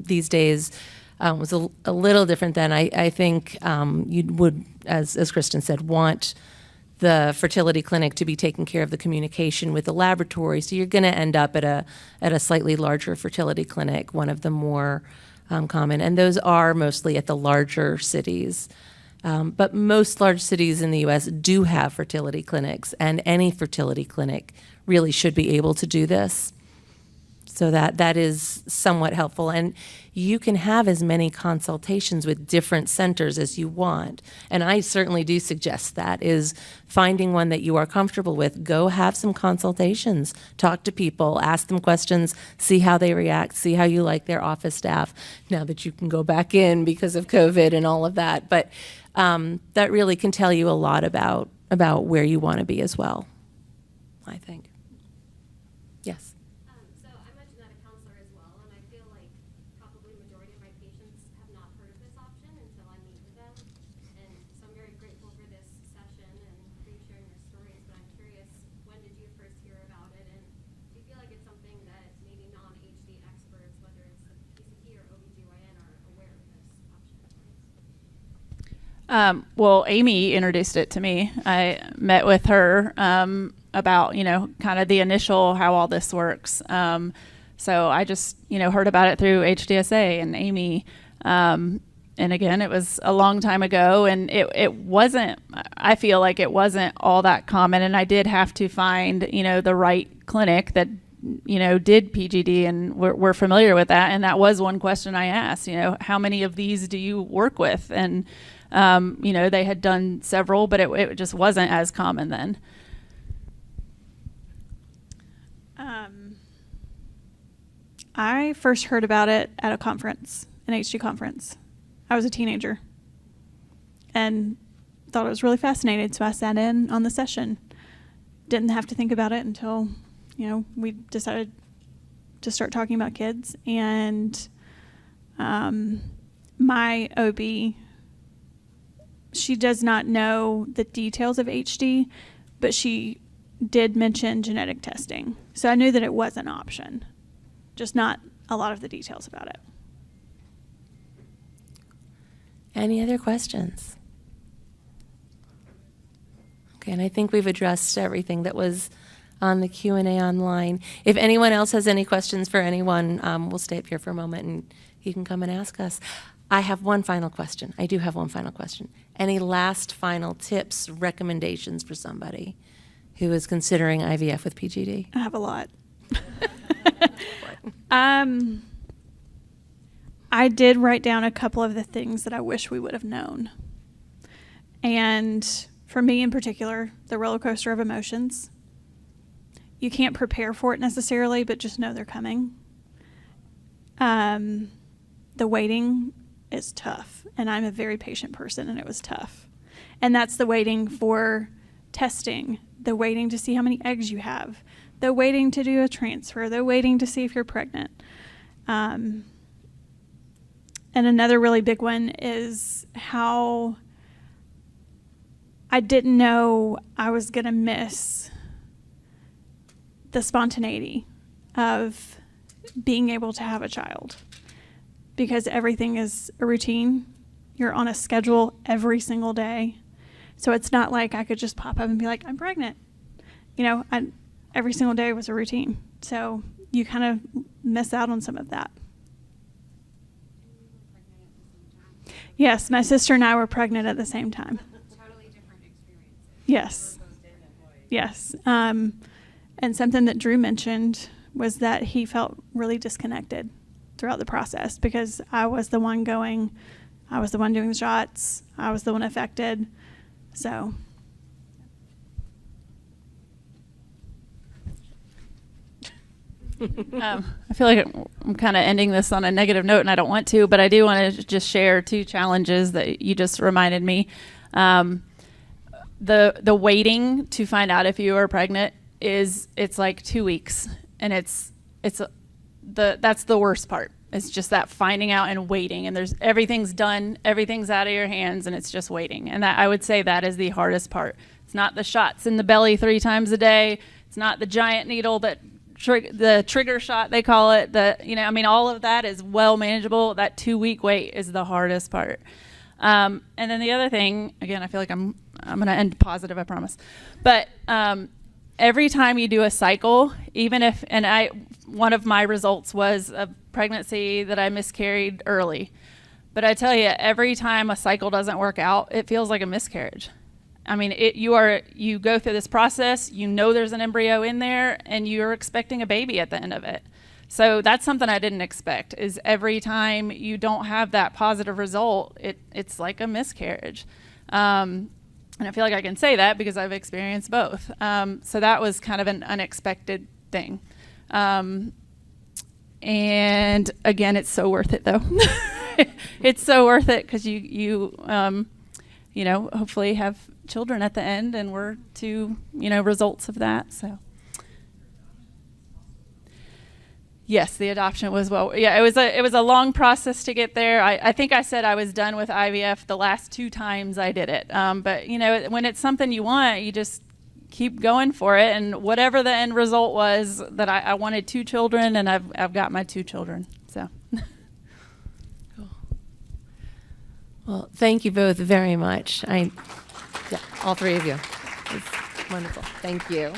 Speaker 1: These days was a little different then. I think you would, as Kristen said, want the fertility clinic to be taking care of the communication with the laboratory. So you're going to end up at a slightly larger fertility clinic, one of the more common. And those are mostly at the larger cities. But most large cities in the U.S. do have fertility clinics, and any fertility clinic really should be able to do this. So that is somewhat helpful. And you can have as many consultations with different centers as you want. And I certainly do suggest that, is finding one that you are comfortable with. Go have some consultations. Talk to people. Ask them questions. See how they react. See how you like their office staff now that you can go back in because of COVID and all of that. But that really can tell you a lot about where you want to be as well, I think. Yes?
Speaker 2: So I'm a genetic counselor as well, and I feel like probably majority of my patients
Speaker 8: Well, Amy introduced it to me. I met with her about, kind of the initial how all this works. So I just, heard about it through HDSA and Amy. And again, it was a long time ago, and it wasn't, I feel like it wasn't all that common. And I did have to find, the right clinic that, did PGD, and we're familiar with that. And that was one question I asked, how many of these do you work with? And, they had done several, but it just wasn't as common then.
Speaker 5: I first heard about it at a conference, an HD conference. I was a teenager and thought it was really fascinating, so I sat in on the session. Didn't have to think about it until, we decided to start talking about kids. And my OB, she does not know the details of HD, but she did mention genetic testing. So I knew that it was an option, just not a lot of the details about it.
Speaker 1: Any other questions? Okay, and I think we've addressed everything that was on the Q&A online. If anyone else has any questions for anyone, we'll stay up here for a moment and you can come and ask us. I have one final question. I do have one final question. Any last final tips, recommendations for somebody who is considering IVF with PGD?
Speaker 5: I have a lot. I did write down a couple of the things that I wish we would have known. And for me in particular, the roller coaster of emotions. You can't prepare for it necessarily, but just know they're coming. The waiting is tough, and I'm a very patient person, and it was tough. And that's the waiting for testing, the waiting to see how many eggs you have, the waiting to do a transfer, the waiting to see if you're pregnant. And another really big one is how I didn't know I was going to miss the spontaneity of being able to have a child, because everything is a routine. You're on a schedule every single day. So it's not like I could just pop up and be like, I'm pregnant. Every single day was a routine. So you kind of miss out on some of that. Yes, my sister and I were pregnant at the same time.
Speaker 9: Totally different experiences.
Speaker 5: Yes. Yes. And something that Drew mentioned was that he felt really disconnected throughout the process because I was the one doing the shots. I was the one affected. So.
Speaker 8: I feel like I'm kind of ending this on a negative note, and I don't want to, but I do want to just share two challenges that you just reminded me. The waiting to find out if you are pregnant it's like 2 weeks, and that's the worst part. It's just that finding out and waiting, and everything's done, everything's out of your hands, and it's just waiting. And that, I would say, that is the hardest part. It's not the shots in the belly 3 times a day. It's not the giant needle that the trigger shot, they call it. All of that is well manageable. That 2-week wait is the hardest part. And then the other thing, again, I feel like I'm going to end positive, I promise. But every time you do a cycle, one of my results was a pregnancy that I miscarried early. But I tell you, every time a cycle doesn't work out, it feels like a miscarriage. I mean, you go through this process, there's an embryo in there, and you're expecting a baby at the end of it. So that's something I didn't expect, is every time you don't have that positive result, it's like a miscarriage. And I feel like I can say that because I've experienced both. So that was kind of an unexpected thing. And again, it's so worth it though. It's so worth it because you hopefully have children at the end, and we're two, results of that. So yes, the adoption was it was a long process to get there. I think I said I was done with IVF the last 2 times I did it. But when it's something you want, you just keep going for it. And whatever the end result was, that I wanted 2 children, and I've got my 2 children. So.
Speaker 1: Well, thank you both very much. Yeah, all three of you. It's wonderful. Thank you.